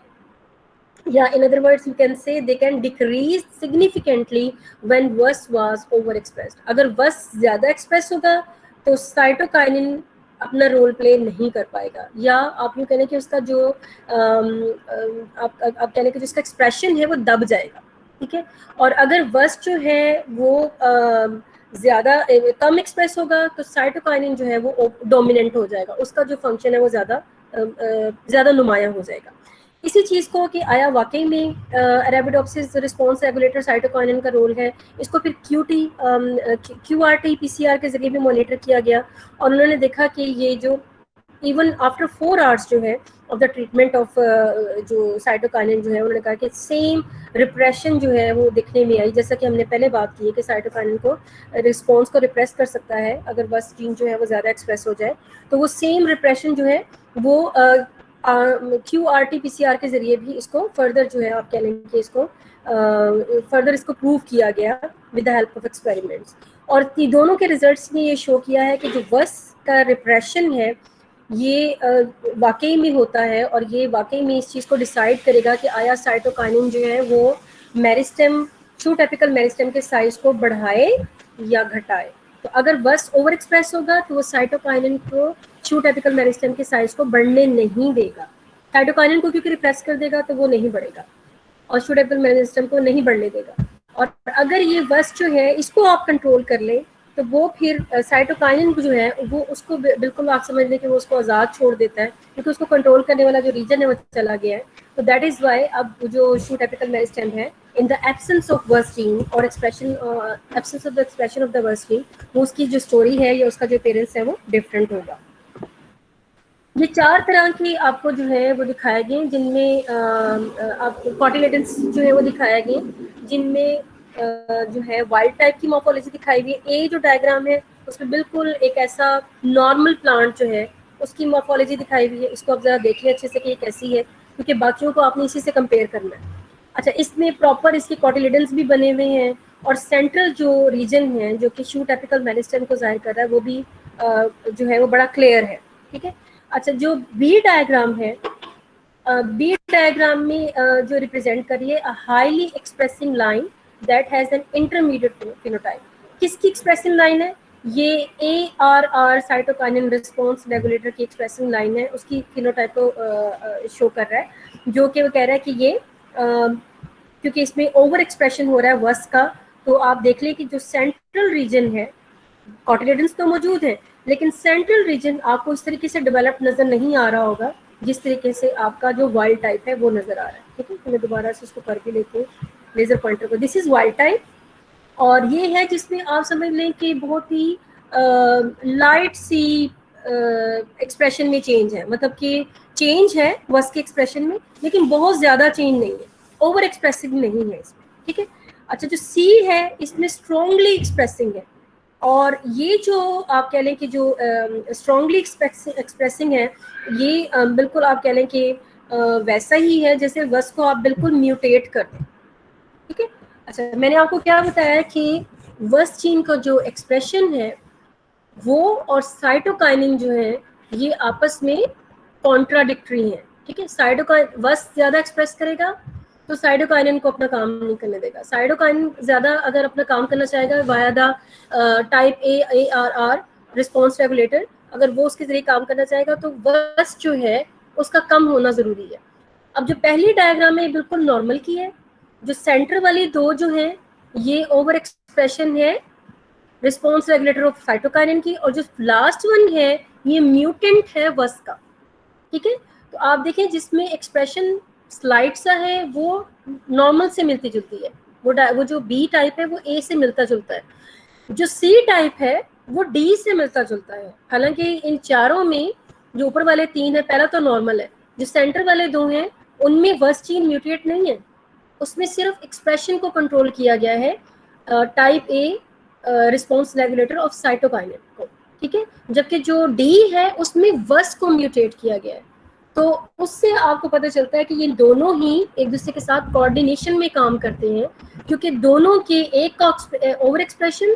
या in other words you can say they can decrease significantly when VUS was overexpressed। अगर VUS ज़्यादा एक्सप्रेस होगा तो साइटोकाइनिन अपना रोल प्ले नहीं कर पाएगा, या आप यूँ कहने कि उसका जो आप कहने कि जिसका एक्सप्रेशन है वो दब जाएगा, ठीक है। और अगर VUS जो है वो ज़्यादा कम एक्सप्रेस होगा तो साइटोकाइनिन जो है वो डोमिनेंट हो जाएगा, उसका जो फंक्शन है वो ज़्यादा नुमाया हो जाएगा। इसी चीज़ को कि आया वाकई में अरेबिडोप्सिस रिस्पॉन्स रेगुलेटर साइटोकाइनिन का रोल है, इसको फिर QRT PCR के जरिए भी मॉनिटर किया गया, और उन्होंने देखा कि ये जो इवन आफ्टर 4 आवर्स जो है ऑफ द ट्रीटमेंट ऑफ जो साइटोकाइनिन जो है, उन्होंने कहा कि सेम रिप्रेशन जो है वो दिखने में आई, जैसा कि हमने पहले बात की है कि साइटोकाइनिन को रिस्पॉन्स को रिप्रेस कर सकता है अगर बस जीन जो है वो ज़्यादा एक्सप्रेस हो जाए, तो वो सेम रिप्रेशन जो है वो QRT PCR के जरिए भी इसको फर्दर जो है आप कह लेंगे इसको फर्दर इसको प्रूव किया गया with the help of experiments. और दोनों के रिजल्ट्स ने ये शो किया है कि जो वर्स का रिप्रेशन है ये वाकई में होता है, और ये वाकई में इस चीज़ को डिसाइड करेगा कि आया साइटोकाइनिन जो है वो मेरिस्टेम शूट एपिकल मेरिस्टेम के साइज को बढ़ाए या घटाए। तो अगर बस ओवर एक्सप्रेस होगा तो वो साइटोकाइनिन को शूट एपिकल मेरिस्टेम के साइज को बढ़ने नहीं देगा, साइटोकाइनिन को क्योंकि रिप्रेस कर देगा तो वो नहीं बढ़ेगा और शूट एपिकल मेरिस्टेम को नहीं बढ़ने देगा। और अगर ये बस जो है इसको आप कंट्रोल कर ले तो वो फिर साइटोकाइनिन जो है वो उसको बिल्कुल आप समझ लें कि वो उसको आज़ाद छोड़ देता है, क्योंकि उसको कंट्रोल करने वाला जो रीजन है वो चला गया है। तो दैट इज़ वाई अब जो शूट एपिकल मेरिस्टेम है in the absence of वर्स जीन और absence of the expression of the वर्स जीन, वो उसकी जो स्टोरी है या उसका जो पेरेंट्स है वो डिफरेंट होगा। ये 4 तरह की आपको जो है वो दिखाए गए, जिनमें आपको कॉटिलेडन्स जो है वो दिखाया गए, जिनमें जो है वाइल्ड टाइप की मॉर्फोलॉजी दिखाई हुई है। ए जो डायग्राम है उसमें बिल्कुल एक ऐसा नॉर्मल प्लांट जो है उसकी मॉर्फोलॉजी दिखाई हुई है, इसको आप ज़रा देख लें अच्छे से कि ये कैसी है, क्योंकि बाकियों को आपने इसी से कंपेयर करना है। अच्छा, इसमें प्रॉपर इसके कॉटिलेडन्स भी बने हुए हैं, और सेंट्रल जो रीजन है जो कि शूट एपिकल मेरिस्टेम को जाहिर कर रहा है वो भी जो है वो बड़ा क्लियर है, ठीक है। अच्छा, जो बी डायग्राम है, बी डायग्राम में जो रिप्रेजेंट कर रही है highly expressing line that has an intermediate phenotype. किसकी एक्सप्रेसिंग लाइन है? ये ARR साइटोकाइनिन रिस्पॉन्स रेगुलेटर की एक्सप्रेसिंग लाइन है, उसकी फिनोटाइप को शो कर रहा है, जो कि वो कह रहा है कि ये क्योंकि इसमें ओवर एक्सप्रेशन हो रहा है वर्स का, तो आप देख लें कि जो सेंट्रल रीजन है, कॉटिलेडन्स तो मौजूद है लेकिन सेंट्रल रीजन आपको इस तरीके से डेवलप नज़र नहीं आ रहा होगा जिस तरीके से आपका जो वाइल्ड टाइप है वो नज़र आ रहा है, ठीक है। तो मैं दोबारा से इसको कर भी लेती हूँ लेज़र पॉइंटर को। दिस इज़ वाइल्ड टाइप, और ये है जिसमें आप समझ लें कि बहुत ही लाइट सी एक्सप्रेशन में चेंज है, मतलब कि चेंज है वर्स के एक्सप्रेशन में लेकिन बहुत ज़्यादा चेंज नहीं है, ओवर एक्सप्रेसिव नहीं है इसमें, ठीक है। अच्छा, जो सी है इसमें स्ट्रॉन्गली एक्सप्रेसिंग है, और ये जो आप कह लें कि जो स्ट्रॉन्गली एक्सप्रेसिंग है ये बिल्कुल आप कह लें कि वैसा ही है जैसे वर्स को आप बिल्कुल म्यूटेट कर दें, ठीक है। अच्छा, मैंने आपको क्या बताया कि वर्स जीन का जो एक्सप्रेशन है वो और साइटोकाइनिन जो है ये आपस में कॉन्ट्राडिक्टरी हैं, ठीक है। साइटोकाइन वस ज्यादा एक्सप्रेस करेगा तो साइटोकाइनिन को अपना काम नहीं करने देगा। साइटोकाइनिन ज्यादा अगर अपना काम करना चाहेगा via the type A R R response regulator, अगर वो उसके जरिए काम करना चाहेगा तो वस जो है उसका कम होना जरूरी है। अब जो पहली डायग्राम है बिल्कुल नॉर्मल की है, जो सेंटर वाली दो जो है ये ओवर एक्सप्रेशन है रिस्पॉन्स रेगुलेटर ऑफ साइटोकाइनिन की, और जो लास्ट वन है ये म्यूटेंट है वस का, ठीक है। तो आप देखें जिसमें एक्सप्रेशन स्लाइड सा है वो नॉर्मल से मिलती जुलती है, वो जो बी टाइप है वो ए से मिलता जुलता है, जो सी टाइप है वो डी से मिलता जुलता है। हालांकि इन चारों में जो ऊपर वाले तीन है पहला तो नॉर्मल है, जो सेंटर वाले दो हैं उनमें वस जीन म्यूटेट नहीं है, उसमें सिर्फ एक्सप्रेशन को कंट्रोल किया गया है type a response regulator of cytokinin को, ठीक है। जबकि जो डी है उसमें वस को म्यूटेट किया गया है। तो उससे आपको पता चलता है कि ये दोनों ही एक दूसरे के साथ कोऑर्डिनेशन में काम करते हैं, क्योंकि दोनों के एक का ओवर एक्सप्रेशन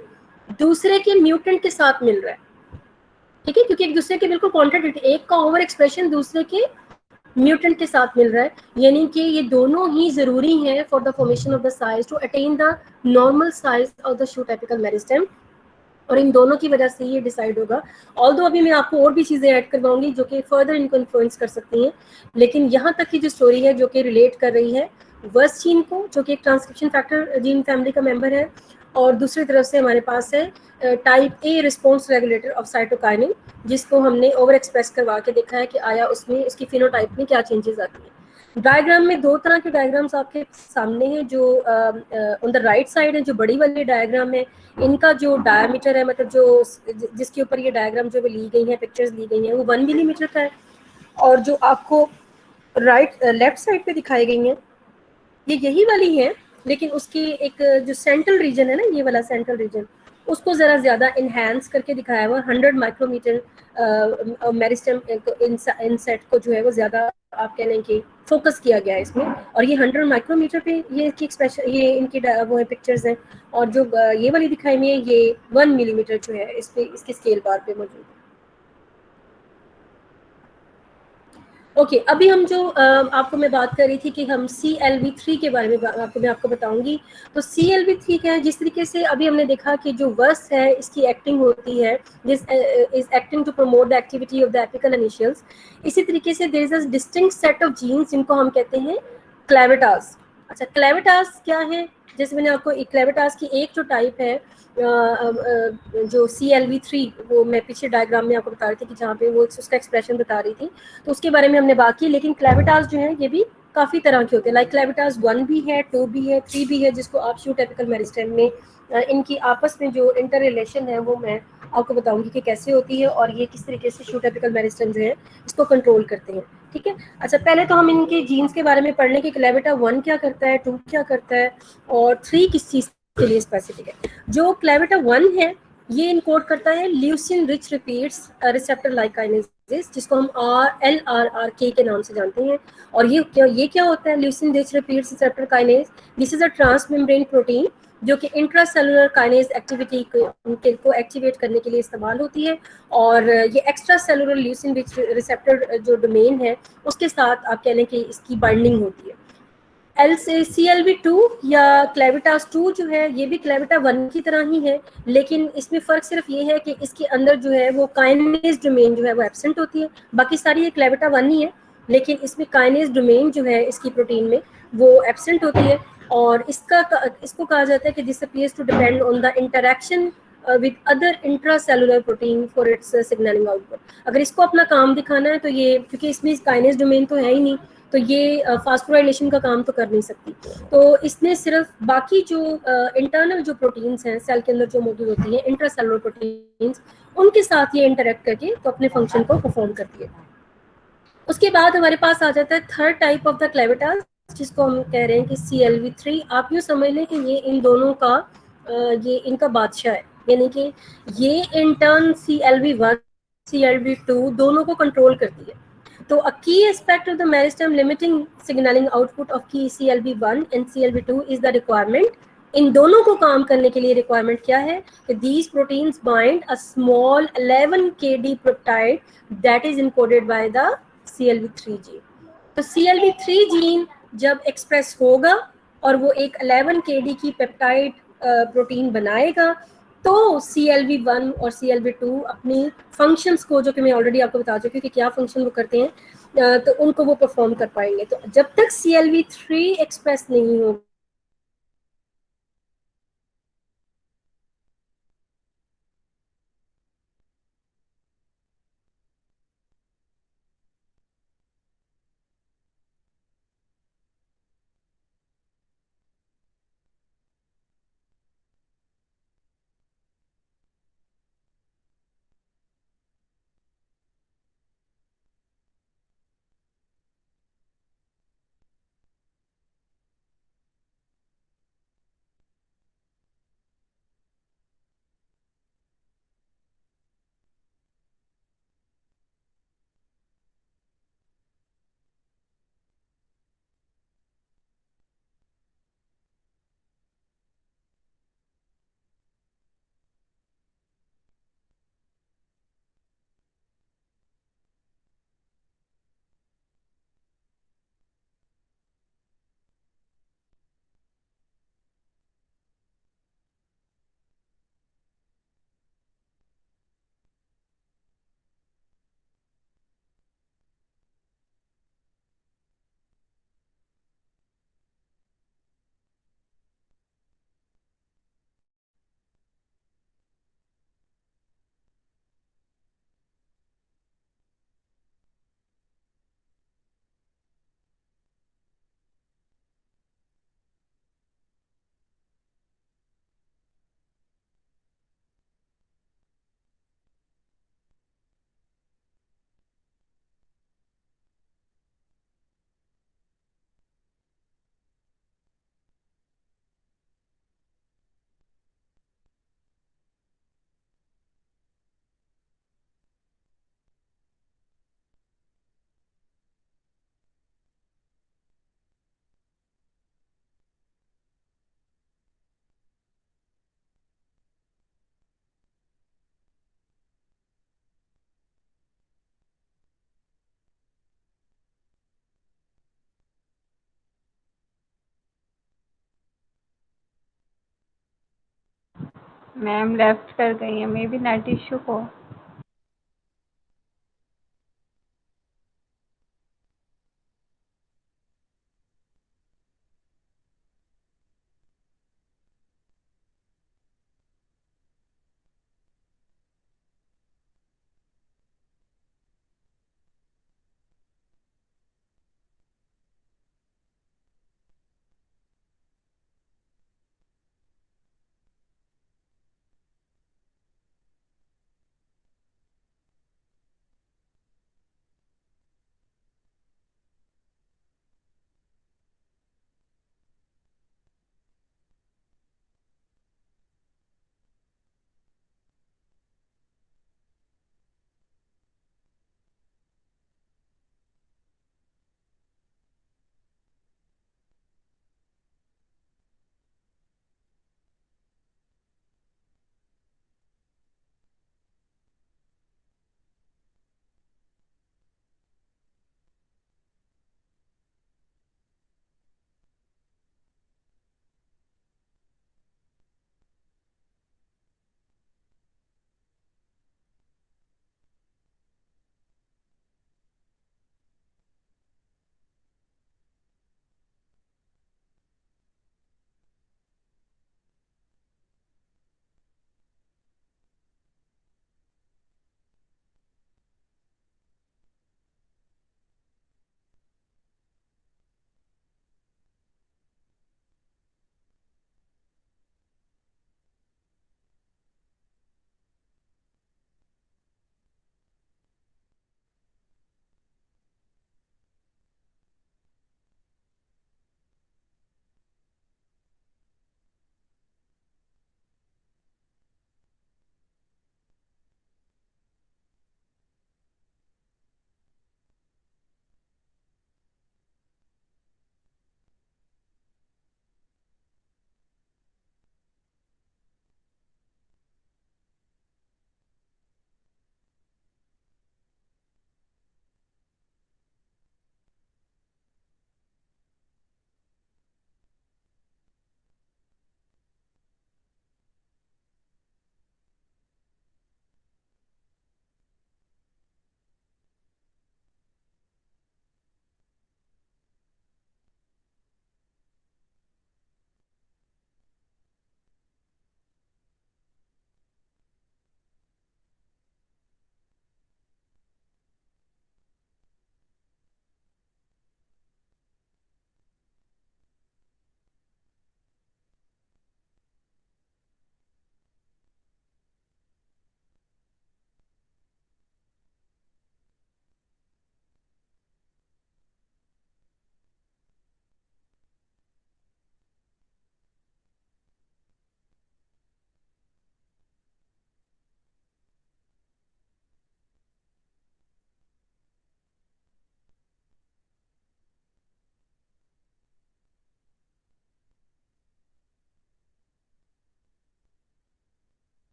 दूसरे के म्यूटेंट के साथ मिल रहा है, ठीक है, क्योंकि एक दूसरे के बिल्कुल कॉन्ट्राडिक्टरी, एक का ओवर एक्सप्रेशन दूसरे के म्यूटेंट के साथ मिल रहा है, यानी कि ये दोनों ही जरूरी हैं for the formation of the size to attain the normal size of the shoot apical meristem, और इन दोनों की वजह से ये डिसाइड होगा। ऑल्दो अभी मैं आपको और भी चीज़ें ऐड करवाऊंगी जो कि फर्दर इनको इन्फ्लुएंस कर सकती हैं, लेकिन यहाँ तक की जो स्टोरी है जो कि रिलेट कर रही है वस जीन को, जो कि एक ट्रांसक्रिप्शन फैक्टर जीन फैमिली का मेंबर है, और दूसरी तरफ से हमारे पास है type a response regulator of cytokinin, जिसको हमने ओवर एक्सप्रेस करवा के देखा है कि आया उसमें उसकी फिनोटाइप में क्या चेंजेस आती हैं। डायग्राम में दो तरह के डायग्राम्स आपके सामने हैं, जो ऑन द राइट साइड है जो बड़ी वाली डायग्राम है, इनका जो डायमीटर है, मतलब जो जिसके ऊपर ये डायग्राम जो ली गई है पिक्चर्स ली गई हैं वो 1 मिलीमीटर का है, और जो आपको लेफ्ट साइड पे दिखाई गई हैं ये यही वाली है, लेकिन उसकी एक जो सेंट्रल रीजन है ना, ये वाला सेंट्रल रीजन, उसको ज़रा ज़्यादा इन्हेंस करके दिखाया हुआ 100 माइक्रोमीटर मेरिस्टेम इनसेट को जो है वो ज़्यादा आप कह लें कि फोकस किया गया है इसमें, और ये 100 माइक्रोमीटर पे ये इसकी एक्सप्रेशन ये इनकी वो है पिक्चर्स हैं, और जो ये वाली दिखाई हुई है ये 1 मिलीमीटर जो है इस पे इसके स्केल बार पे मौजूद है। ओके, अभी हम जो आपको मैं बात कर रही थी कि हम CLV3 के बारे में मैं आपको बताऊंगी। तो CLV3 क्या है, जिस तरीके से अभी हमने देखा कि जो वस है इसकी एक्टिंग होती है, this is acting to promote the activity of the apical initials, इसी तरीके से there is a distinct set of genes जिनको हम कहते हैं क्लेविटास। अच्छा, क्लेविटास क्या है, जैसे मैंने आपको क्लेविटास की एक जो टाइप है जो CLV3, वो मैं पीछे डायग्राम में आपको बता रही थी कि जहाँ पे वो उसका एक्सप्रेशन बता रही थी, तो उसके बारे में हमने बात की। लेकिन क्लेविटास जो है ये भी काफ़ी तरह के होते हैं, लाइक क्लेविटास 1 भी है, 2 भी है, 3 भी है, जिसको आप शूट एपिकल मेरिस्टेम में इनकी आपस में जो इंटर रिलेशन है वो मैं आपको बताऊंगी कि कैसे होती है और ये किस तरीके से शूट एपिकल मेरिस्टेम जो है इसको कंट्रोल करते हैं, ठीक है। अच्छा, पहले तो हम इनके जीन्स के बारे में पढ़ लें कि क्लेविटा 1 क्या करता है, 2 क्या करता है, और 3 किस चीज़ के लिए स्पेसिफिक है। जो क्लेविटा 1 है ये इनकोड करता है leucine rich repeats receptor like kinases, जिसको हम LRRK के नाम से जानते हैं। और ये क्या होता है leucine rich repeats receptor kinase? This is a transmembrane protein जो कि इंट्रासेलुलर काइनेज एक्टिविटी को एक्टिवेट करने के लिए इस्तेमाल होती है, और ये extra cellular leucine rich receptor जो डोमेन है उसके साथ आप कह लें कि इसकी बाइंडिंग होती है। CLV2 या क्लेविटास 2 जो है ये भी क्लेविटा 1 की तरह ही है, लेकिन इसमें फ़र्क सिर्फ ये है कि इसके अंदर जो है वो काइनेज डोमेन जो है वो एब्सेंट होती है। बाकी सारी ये क्लेविटा 1 ही है, लेकिन इसमें काइनेज डोमेन जो है इसकी प्रोटीन में वो एब्सेंट होती है, और इसको कहा जाता है कि this appears to depend on the interaction with other intracellular protein for its signalling output. अगर इसको अपना काम दिखाना है तो ये, क्योंकि इसमें काइनेज डोमेन तो है ही नहीं, तो ये फास्फोराइलेशन का काम तो कर नहीं सकती, तो इसने सिर्फ बाकी जो इंटरनल जो प्रोटीन्स हैं सेल के अंदर जो मौजूद होती हैं इंट्रासेलुलर प्रोटीन्स, उनके साथ ये इंटरेक्ट करके तो अपने फंक्शन को परफॉर्म करती है। उसके बाद हमारे पास आ जाता है थर्ड टाइप ऑफ द क्लेविटास, जिसको हम कह रहे हैं कि CLV3। आप यूँ समझ लें कि ये इन दोनों का ये इनका बादशाह है, यानी कि ये इंटर्न CLV1 CLV2 दोनों को कंट्रोल करती है। तो a key aspect of the meristem limiting signaling output of key CLV1 and CLV2 is the requirement. इन दोनों को काम करने के लिए रिक्वायरमेंट क्या है कि these proteins bind a small 11 kD peptide that is encoded by the CLV3 gene. तो CLV3 जीन जब एक्सप्रेस होगा और वो एक 11 kD की पेप्टाइड प्रोटीन बनाएगा, तो CLV1 और CLV2 अपनी फंक्शंस को, जो कि मैं ऑलरेडी आपको बता चुकी हूँ कि क्या फंक्शन वो करते हैं, तो उनको वो परफॉर्म कर पाएंगे। तो जब तक CLV3 एक्सप्रेस नहीं होगा, मैम लेफ्ट कर गई है, मे बी नेट इश्यू को।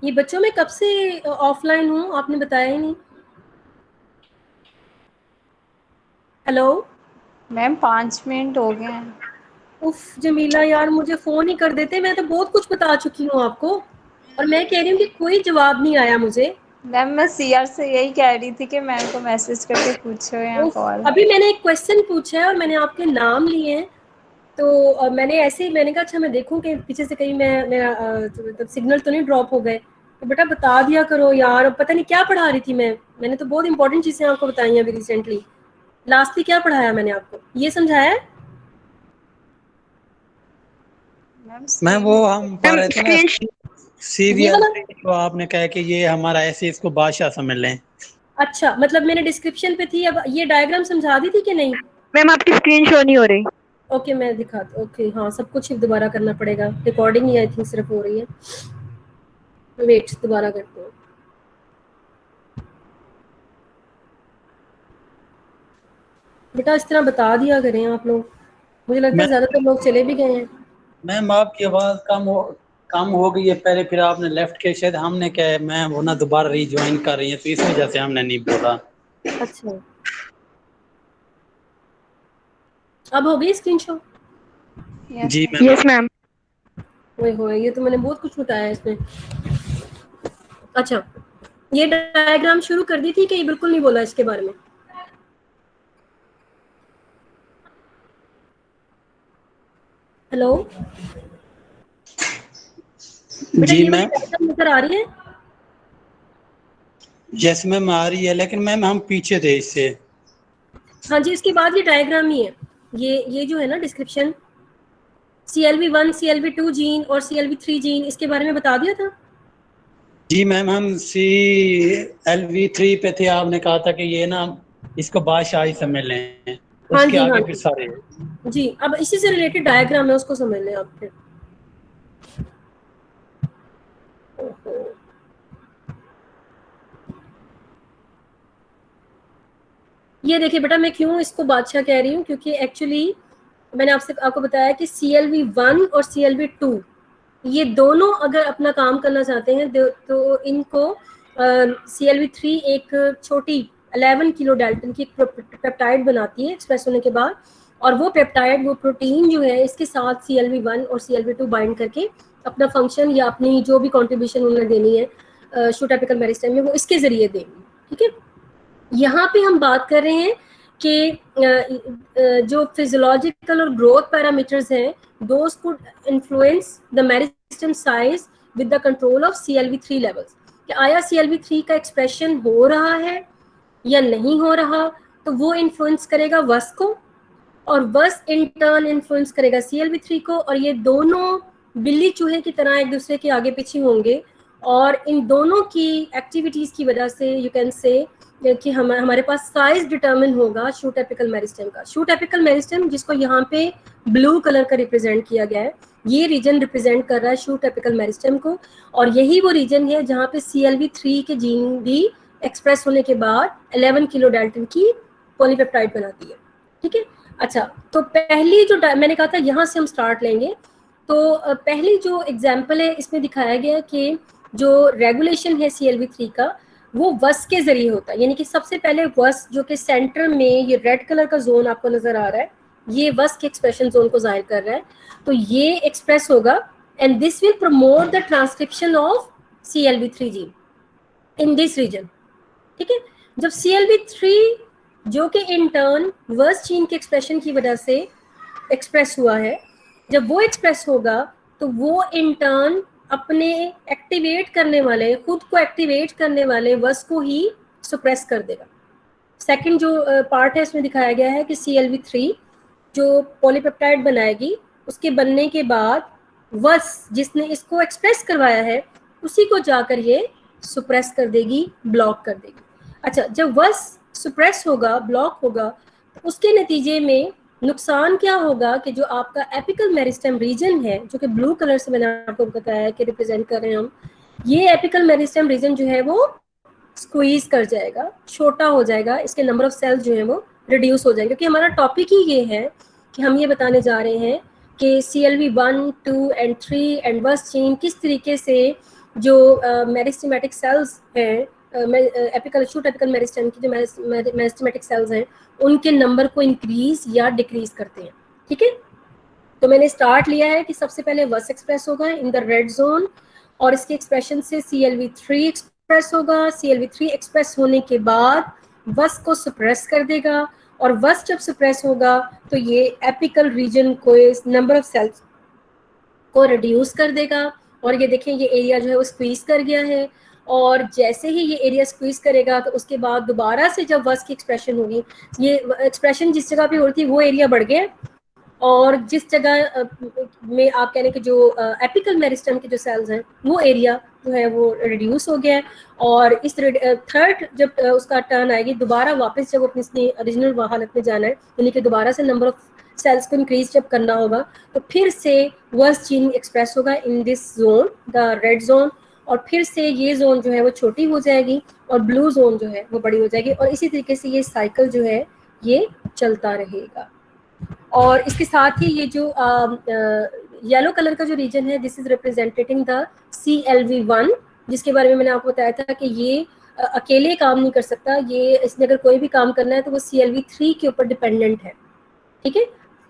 ये बच्चों में कब से ऑफलाइन हूँ, आपने बताया ही नहीं। हेलो मैम 5 मिनट हो गए हैं। उफ जमीला यार, मुझे फोन ही कर देते, मैं तो बहुत कुछ बता चुकी हूँ आपको, और मैं कह रही हूँ कि कोई जवाब नहीं आया मुझे। मैम मैं सीआर से यही कह रही थी कि मैम को मैसेज करके पूछो या उफ, कॉल। अभी मैंने एक क्वेश्चन पूछा है और मैंने आपके नाम लिए हैं, तो मैंने ऐसे ही मैंने कहा अच्छा मैं देखूं कि पीछे से कहीं मैं मेरा मतलब सिग्नल तो नहीं ड्रॉप हो गए, तो बेटा बता दिया करो यार। अब पता नहीं क्या पढ़ा रही थी मैंने तो बहुत इंपॉर्टेंट चीजें आपको बताई हैं अभी रिसेंटली। लास्टली क्या पढ़ाया मैंने आपको, ये समझाया है? मैम मैम वो स्क्रीन। हम पढ़ रहे थे ना, ये सीरियल वाला? तो आपने कहा कि ये हमारा ऐसे इसको बादशाह समझ लें। अच्छा, मतलब मैंने डिस्क्रिप्शन पे थी, अब ये डायग्राम समझा दी थी कि नहीं? मैम आपकी स्क्रीन शो नहीं हो रही। ओके मैं दिखाती, ओके हाँ सब कुछ दोबारा करना पड़ेगा, रिकॉर्डिंग ही आई थिंक सिर्फ हो रही है। वेट दोबारा करते हैं। बेटा इस तरह बता दिया करें आप लोग, मुझे लगता है मैम ज्यादातर लोग चले भी गए हैं। मैम आपकी आवाज़ कम हो गई है पहले, फिर आपने लेफ्ट के शायद हमने क्या है मैम वो ना दोबारा रीज्वाइन कर रही है, तो इस वजह से हमने नहीं बोला। अच्छा अब हो गई स्क्रीन शॉट? यस जी मैम। मैम। Yes ma'am. ओए होए, ये तो मैंने बहुत कुछ बताया है इसमें। अच्छा, ये डायग्राम शुरू कर दी थी कि ये बिल्कुल नहीं बोला इसके बारे में? हेलो बेटा, जी ये वाली मैम। डायग्राम नजर आ रही है? यस मैम आ रही है, लेकिन मैम हम पीछे थे इससे। हाँ जी, इसके बाद ये डायग्राम ही है, ये जो है ना डिस्क्रिप्शन, CLV1 CLV2 जीन और CLV3 जीन, इसके बारे में बता दिया था। जी मैम हम CLV3 पे थे, आपने कहा था कि ये ना इसको बादशाही समझ लें, हाँ उसके जी हाँ आगे फिर जी सारे। जी, अब इसी से रिलेटेड डायग्राम है, उसको समझ लें आप फिर। ये देखिए बेटा, मैं क्यों इसको बादशाह कह रही हूँ, क्योंकि एक्चुअली मैंने आपको बताया कि CLV1 और CLV2 ये दोनों अगर अपना काम करना चाहते हैं तो इनको CLV3 एक छोटी 11 किलो डाल्टन की पेप्टाइड बनाती है एक्सप्रेस होने के बाद, और वो पेप्टाइड वो प्रोटीन जो है इसके साथ CLV1 और CLV2 बाइंड करके अपना फंक्शन या अपनी जो भी कॉन्ट्रीब्यूशन उन्होंने देनी है शूट एपिकल मेरिस्टेम में, वो इसके जरिए देंगी। ठीक है, यहाँ पे हम बात कर रहे हैं कि जो फिजियोलॉजिकल और ग्रोथ पैरामीटर्स हैं, those could influence the meristem size with the control of CLV3 levels. कि आया CLV3 का एक्सप्रेशन हो रहा है या नहीं हो रहा, तो वो इन्फ्लुएंस करेगा वस को, और वस इन टर्न इन्फ्लुएंस करेगा CLV3 को, और ये दोनों बिल्ली चूहे की तरह एक दूसरे के आगे पीछे होंगे, और इन दोनों की एक्टिविटीज की वजह से यू कैन से कि हमारे पास साइज डिटरमिन होगा शूट एपिकल मेरिस्टेम का। शूट एपिकल मेरिस्टेम जिसको यहाँ पे ब्लू कलर का रिप्रेजेंट किया गया है, ये रीजन रिप्रेजेंट कर रहा है शूट एपिकल मेरिस्टेम को, और यही वो रीजन है जहाँ पे CLV3 के जीन भी एक्सप्रेस होने के बाद 11 किलो डाल्टन की पॉलीपेप्टाइड बनाती है। ठीक है, अच्छा तो पहली जो मैंने कहा था यहाँ से हम स्टार्ट लेंगे, तो पहली जो एग्जाम्पल है इसमें दिखाया गया कि जो रेगुलेशन है CLV3 का वो वस के जरिए होता है, यानी कि सबसे पहले वस जो कि सेंटर में ये रेड कलर का जोन आपको नजर आ रहा है, ये वस के एक्सप्रेशन जोन को जाहिर कर रहा है, तो ये एक्सप्रेस होगा and this will promote the transcription of CLV3 gene in this region. ठीक है, जब CLV3 जो कि इन टर्न वर्स जीन के एक्सप्रेशन की वजह से एक्सप्रेस हुआ है, जब वो एक्सप्रेस होगा तो वो इन टर्न अपने एक्टिवेट करने वाले, खुद को एक्टिवेट करने वाले वर्स को ही सुप्रेस कर देगा। सेकंड जो पार्ट है इसमें दिखाया गया है कि CLV3 जो पॉलीपेप्टाइड बनाएगी, उसके बनने के बाद वर्स जिसने इसको एक्सप्रेस करवाया है उसी को जाकर ये सुप्रेस कर देगी, ब्लॉक कर देगी। अच्छा, जब वर्स सुप्रेस होगा, ब्लॉक होगा, तो उसके नतीजे में नुकसान क्या होगा कि जो आपका एपिकल मेरिस्टेम रीजन है, जो कि ब्लू कलर से मैंने आपको बताया कि रिप्रेजेंट कर रहे हैं हम, ये एपिकल मेरिस्टेम रीजन जो है वो स्क्वीज कर जाएगा, छोटा हो जाएगा, इसके नंबर ऑफ सेल्स जो है वो रिड्यूस हो जाएंगे, क्योंकि हमारा टॉपिक ही ये है कि हम ये बताने जा रहे हैं कि CLV1, 2 and 3 and verse gene किस तरीके से जो मेरिस्टेमेटिक सेल्स हैं, एपिकल शूट एपिकल मेरिस्टेम की जो मेरिस्टेमेटिक सेल्स हैं, उनके नंबर को इंक्रीज या डिक्रीज करते हैं। ठीक है, तो मैंने स्टार्ट लिया है कि सबसे पहले वस एक्सप्रेस होगा इन द रेड जोन, और इसके एक्सप्रेशन से CLV3 एक्सप्रेस होगा। CLV3 एक्सप्रेस होने के बाद वस को सप्रेस कर देगा, और वस जब सप्रेस होगा तो ये एपिकल रीजन को, इस नंबर ऑफ सेल्स को रिड्यूस कर देगा, और ये देखें ये एरिया जो है वो स्क्वीज कर गया है। और जैसे ही ये एरिया स्क्वीज करेगा तो उसके बाद दोबारा से जब वस की एक्सप्रेशन होगी, ये एक्सप्रेशन जिस जगह पे होती है वो एरिया बढ़ गया, और जिस जगह में आप कह रहे हैं कि जो एपिकल मेरिस्टेम के जो सेल्स हैं वो एरिया जो है वो रिड्यूस हो गया है। और इस थर्ड जब उसका टर्न आएगी, दोबारा वापस जब अपनी ओरिजिनल हालत में जाना है, यानी कि दोबारा से नंबर ऑफ सेल्स को इंक्रीज जब करना होगा, तो फिर से वर्स जीन एक्सप्रेस होगा in this zone, the red zone, और फिर से ये जोन जो है वो छोटी हो जाएगी और ब्लू जोन जो है वो बड़ी हो जाएगी, और इसी तरीके से ये साइकिल जो है ये चलता रहेगा। और इसके साथ ही ये जो येलो कलर का जो रीजन है, this is representing the CLV1, जिसके बारे में मैंने आपको बताया था कि ये अकेले काम नहीं कर सकता, ये इसने अगर कोई भी काम करना है तो वो CLV3 के ऊपर डिपेंडेंट है। ठीक है,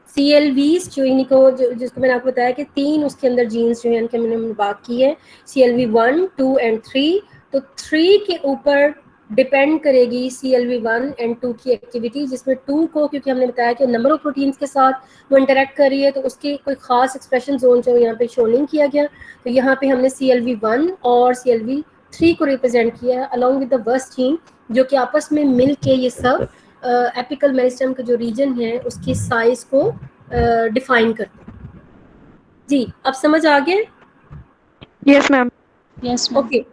CLVs जो इनको जिसको मैंने आपको बताया कि 3 उसके अंदर जीन्स जो है उनके मैंने बात की है, CLV1, 2 एंड 3। तो 3 के ऊपर डिपेंड करेगी CLV1 एंड 2 की एक्टिविटी, जिसमें 2 को, क्योंकि हमने बताया कि नंबर ऑफ प्रोटीन्स के साथ वो इंटरेक्ट कर रही है, तो उसकी कोई खास एक्सप्रेशन जोन जो यहाँ पे शो नहीं किया गया, तो यहाँ पे हमने CLV1 और CLV3 को रिप्रेजेंट किया है अलॉन्ग विद द वर्स जीन, जो कि आपस में मिल के ये सब एपिकल मेरिस्टेम का जो रीजन है उसकी साइज को डिफाइन करते हैं। जी, अब समझ आ गया? Yes ma'am. यस ओके,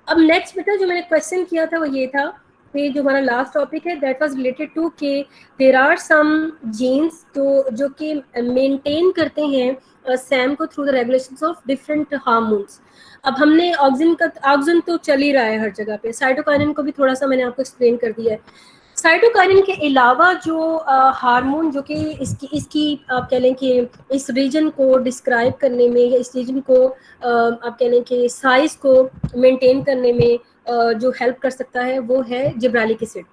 अब नेक्स्ट बेटा जो मैंने क्वेश्चन किया था वो ये था कि जो हमारा लास्ट टॉपिक है दैट वाज रिलेटेड टू के देयर आर सम जीन्स जो कि मेंटेन करते हैं सैम को through the regulations of different hormones. अब हमने ऑक्सिन तो चल ही रहा है हर जगह पे, साइटोकाइनिन को भी थोड़ा सा मैंने आपको एक्सप्लेन कर दिया है। साइटोकाइनिन के अलावा जो हार्मोन जो कि इसकी आप कह लें कि इस रीजन को डिस्क्राइब करने में या इस रीजन को आप कह लें कि साइज को मेंटेन करने में जो हेल्प कर सकता है वो है जिब्रालिक एसिड।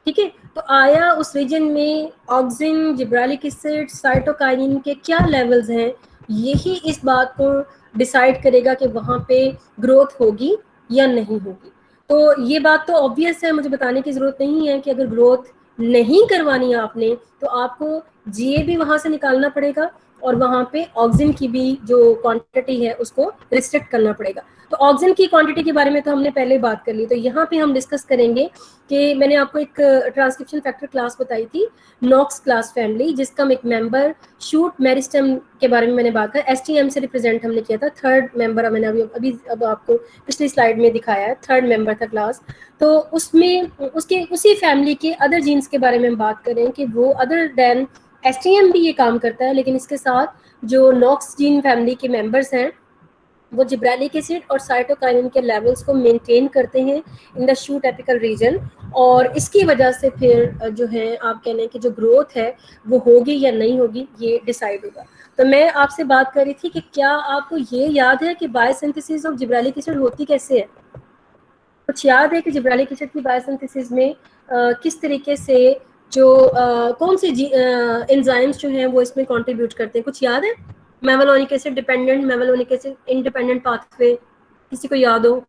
ठीक है, तो आया उस रीजन में ऑक्सिन, जिब्रालिक एसिड, साइटोकाइनिन के क्या लेवल्स हैं, यही इस बात को डिसाइड करेगा कि वहाँ पे ग्रोथ होगी या नहीं होगी। तो ये बात तो ऑब्वियस है, मुझे बताने की ज़रूरत नहीं है कि अगर ग्रोथ नहीं करवानी है आपने तो आपको GA भी वहाँ से निकालना पड़ेगा, और वहाँ पे ऑक्सिन की भी जो क्वांटिटी है उसको रिस्ट्रिक्ट करना पड़ेगा। तो ऑक्सिन की क्वांटिटी के बारे में तो हमने पहले बात कर ली, तो यहाँ पे हम डिस्कस करेंगे कि मैंने आपको एक ट्रांसक्रिप्शन फैक्टर क्लास बताई थी, नॉक्स क्लास फैमिली, जिसका एक मेंबर शूट मेरिस्टेम के बारे में मैंने बात कर, STM से रिप्रेजेंट हमने किया था। थर्ड मेंबर मैंने अब आपको पिछली स्लाइड में दिखाया है, थर्ड मेंबर था क्लास। तो उसमें उसी फैमिली के अदर जीन्स के बारे में हम बात करें कि वो अदर देन STM भी ये काम करता है, लेकिन इसके साथ जो नॉक्स जीन फैमिली के मेंबर्स हैं वो जिब्रालिक एसिड और साइटोकाइनिन के लेवल्स को मेंटेन करते हैं in the shoot apical region, और इसकी वजह से फिर जो है आप कहने की जो ग्रोथ है वो होगी या नहीं होगी ये डिसाइड होगा। तो मैं आपसे बात कर रही थी कि क्या आपको ये याद है कि बायोसिंथेसिस ऑफ जिब्रालिक एसिड होती कैसे है? कुछ याद है कि जिब्रालिक एसिड की बायोसिंथेसिस में किस तरीके से जो कौन से एंजाइम्स जो हैं वो इसमें कंट्रीब्यूट करते हैं? कुछ याद है? Mevalonic acid dependent, mevalonic acid independent pathway, किसी को याद हो?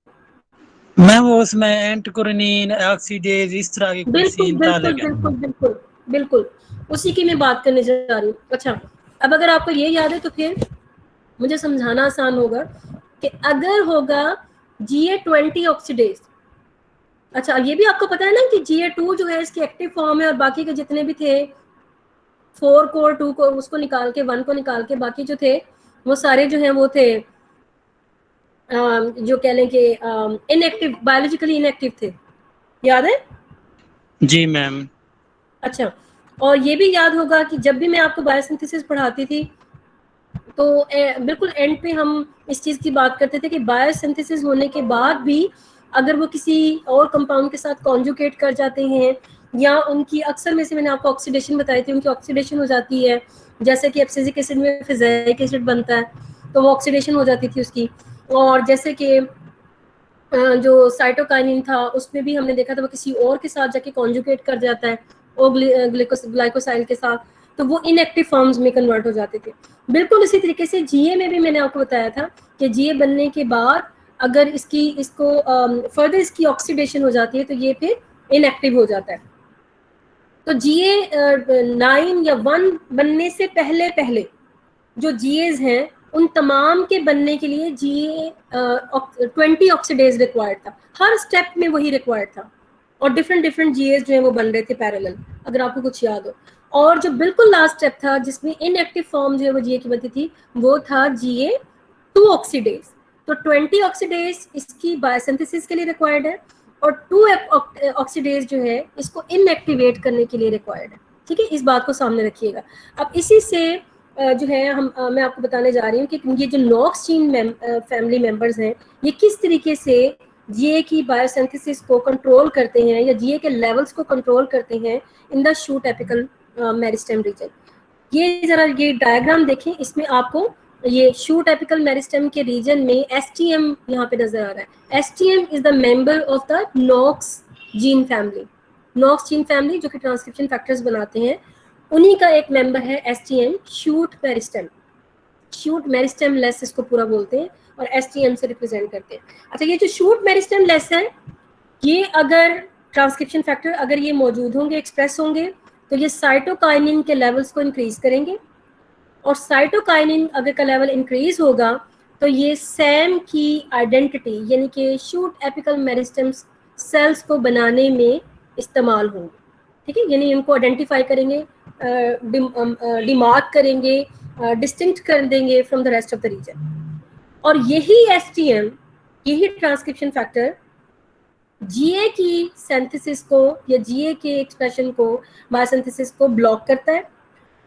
मैं वो उसमें एंटिकोरिनिन, ऑक्सीडेज, इस तरह के कुछ सीन था। बिल्कुल उसी की मैं बात करने जा रही हूँ। अच्छा, अब अगर आपको ये याद है तो फिर मुझे समझाना आसान होगा कि अगर होगा GA20 ऑक्सीडेज, अच्छा ये भी आपको पता है ना कि GA2 जो है इसकी एक्टिव फॉर्म है, और बाकी के जितने भी थे 4 को और 2 को उसको निकाल के 1 को निकाल के बाकी जो थे वो सारे जो हैं वो थे जो कह लें कि इनएक्टिव, बायोलॉजिकली इनएक्टिव थे। याद है? जी मैम। अच्छा, और ये भी याद होगा कि जब भी मैं आपको बायोसिंथेसिस पढ़ाती थी तो बिल्कुल एंड पे हम इस चीज़ की बात करते थे कि बायोसिंथेसिस होने के बाद भी अगर वो किसी और कंपाउंड के साथ कॉन्जुगेट कर जाते हैं, या उनकी अक्सर में से मैंने आपको ऑक्सीडेशन बताई थी, उनकी ऑक्सीडेशन हो जाती है, जैसे कि एब्सिसिक एसिड में फिज़ाइक एसिड बनता है तो वो ऑक्सीडेशन हो जाती थी उसकी, और जैसे कि जो साइटोकाइनिन था उसमें भी हमने देखा था वो किसी और के साथ जाके कॉन्जुगेट कर जाता है और ग्लाइकोसाइल के साथ, तो वो इनएक्टिव फॉर्म्स में कन्वर्ट हो जाते थे। बिल्कुल इसी तरीके से जीए में भी मैंने आपको बताया था कि जीए बनने के बाद अगर इसको फर्दर इसकी ऑक्सीडेशन हो जाती है तो ये फिर इनएक्टिव हो जाता है। तो जीए 9 या 1 बनने से पहले जो जीएज हैं उन तमाम के बनने के लिए जीए 20 ऑक्सीडेज रिक्वायर्ड था, हर स्टेप में वही रिक्वायर्ड था, और डिफरेंट जीएज जो है वो बन रहे थे पैरेलल, अगर आपको कुछ याद हो। और जो बिल्कुल लास्ट स्टेप था जिसमें इनएक्टिव फॉर्म जो है वो जीए की बनती थी, वो था जीए 2 ऑक्सीडेज। तो 20 ऑक्सीडेज इसकी बायोसिंथेसिस के लिए रिक्वायर्ड है और 2 ऑक्सीडेज जो है इसको इनएक्टिवेट करने के लिए रिक्वायर्ड है। ठीक है, इस बात को सामने रखिएगा। अब इसी से जो है मैं आपको बताने जा रही हूँ कि ये जो नॉक्स जीन फैमिली मेंबर्स हैं ये किस तरीके से जीए की बायोसिंथेसिस को कंट्रोल करते हैं या जीए के लेवल्स को कंट्रोल करते हैं in the shoot apical meristem region. ये जरा ये डायग्राम देखें, इसमें आपको ये शूट एपिकल मेरिस्टेम के रीजन में एसटीएम यहाँ पे नजर आ रहा है। STM is the member of the KNOX gene family. KNOX gene family जो कि ट्रांसक्रिप्शन फैक्टर्स बनाते हैं, उन्हीं का एक मेंबर है STM, shoot meristem. Shoot meristem less इसको पूरा बोलते हैं और एसटीएम से रिप्रेजेंट करते हैं। अच्छा, ये जो शूट मेरिस्टेम लेस है, ये अगर ट्रांसक्रिप्शन फैक्टर अगर ये मौजूद होंगे, एक्सप्रेस होंगे, तो ये साइटोकाइनिन के लेवल्स को इंक्रीज करेंगे, और साइटोकाइनिन अगर का लेवल इंक्रीज होगा तो ये सैम की आइडेंटिटी यानी कि शूट एपिकल मेरिस्टेम सेल्स को बनाने में इस्तेमाल होंगे। ठीक है, यानी इनको आइडेंटिफाई करेंगे, डिमार्क करेंगे, डिस्टिंक्ट कर देंगे from the rest of the region. और यही एसटीएम, यही ट्रांसक्रिप्शन फैक्टर जीए की सिंथेसिस को या जीए के एक्सप्रेशन को, बायोसिंथेसिस को ब्लॉक करता है,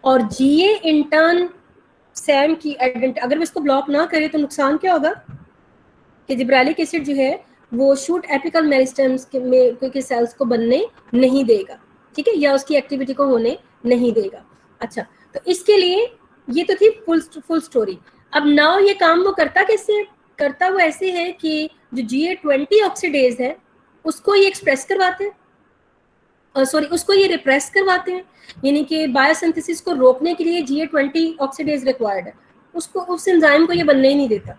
और जीए इन टर्न सैम की आइडेंटिटी, अगर वो इसको ब्लॉक ना करे तो नुकसान क्या होगा कि जिब्रेलिक एसिड जो है वो शूट एपिकल मेरिस्टेम्स के सेल्स को बनने नहीं देगा। ठीक है, या उसकी एक्टिविटी को होने नहीं देगा। अच्छा, तो इसके लिए ये तो थी फुल स्टोरी। अब नाउ ये काम वो करता कैसे? करता वो ऐसे है कि जो GA20 ऑक्सीडेज है उसको ये एक्सप्रेस करवाते हैं, उसको ये रिप्रेस करवाते हैं, यानी कि बायोसिंथेसिस को रोकने के लिए GA20 ऑक्सीडेज रिक्वायर्ड है, उसको उस एंजाइम को ये बनने ही नहीं देता।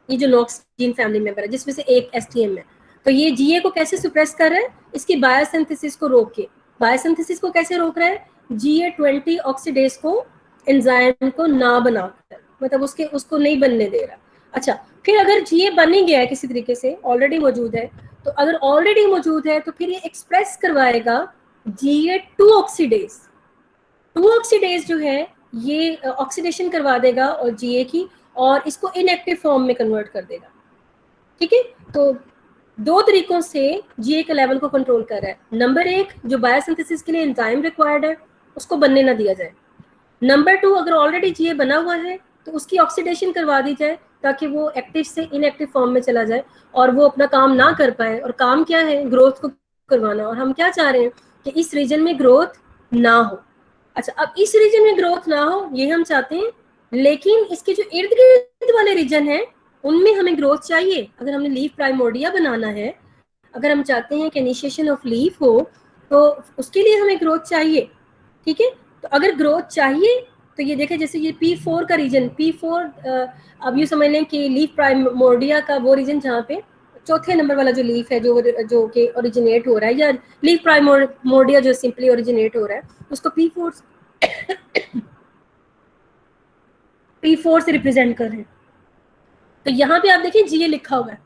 ये जो नॉक्स जीन फैमिली मेंबर है जिसमें से एक एसटीएम है, तो ये जीए को कैसे सुप्रेस कर रहा है? इसकी बायोसिंथेसिस को रोक के। बायोसिंथेसिस को कैसे रोक रहा है? GA20 ऑक्सीडेज को, एंजाइम को ना बनाकर, मतलब उसको नहीं बनने दे रहा। अच्छा, फिर अगर जीए बन ही गया है किसी तरीके से, ऑलरेडी मौजूद है, तो अगर ऑलरेडी मौजूद है तो फिर ये एक्सप्रेस करवाएगा GA2 ऑक्सीडेज। 2 ऑक्सीडेज जो है ये ऑक्सीडेशन करवा देगा और जीए की, और इसको इनएक्टिव फॉर्म में कन्वर्ट कर देगा। ठीक है, तो 2 तरीकों से जीए के लेवल को कंट्रोल कर रहा है। नंबर 1, जो बायोसिंथेसिस के लिए एंजाइम रिक्वायर्ड है उसको बनने ना दिया जाए। नंबर 2, अगर ऑलरेडी जीए बना हुआ है तो उसकी ऑक्सीडेशन करवा दी जाए ताकि वो एक्टिव से इनएक्टिव फॉर्म में चला जाए और वो अपना काम ना कर पाए। और काम क्या है? ग्रोथ को करवाना। और हम क्या चाह रहे हैं कि इस रीजन में ग्रोथ ना हो। अच्छा, अब इस रीजन में ग्रोथ ना हो ये हम चाहते हैं, लेकिन इसके जो इर्द गिर्द वाले रीजन हैं उनमें हमें ग्रोथ चाहिए। अगर हमने लीफ प्राइमोर्डिया बनाना है, अगर हम चाहते हैं कि इनिशिएशन ऑफ लीफ हो, तो उसके लिए हमें ग्रोथ चाहिए। ठीक है, तो अगर ग्रोथ चाहिए तो ये देखें, जैसे ये P4 का रीजन, P4 अब यूँ समझ लें कि लीफ प्राइमोर्डिया का वो रीजन जहाँ पे चौथे नंबर वाला जो लीफ है जो कि ओरिजिनेट हो रहा है, या लीफ प्राइमोर्डिया जो सिंपली ओरिजिनेट हो रहा है, उसको P4 से रिप्रेजेंट कर रहे हैं। तो यहाँ पे आप देखिए जीए लिखा हुआ है,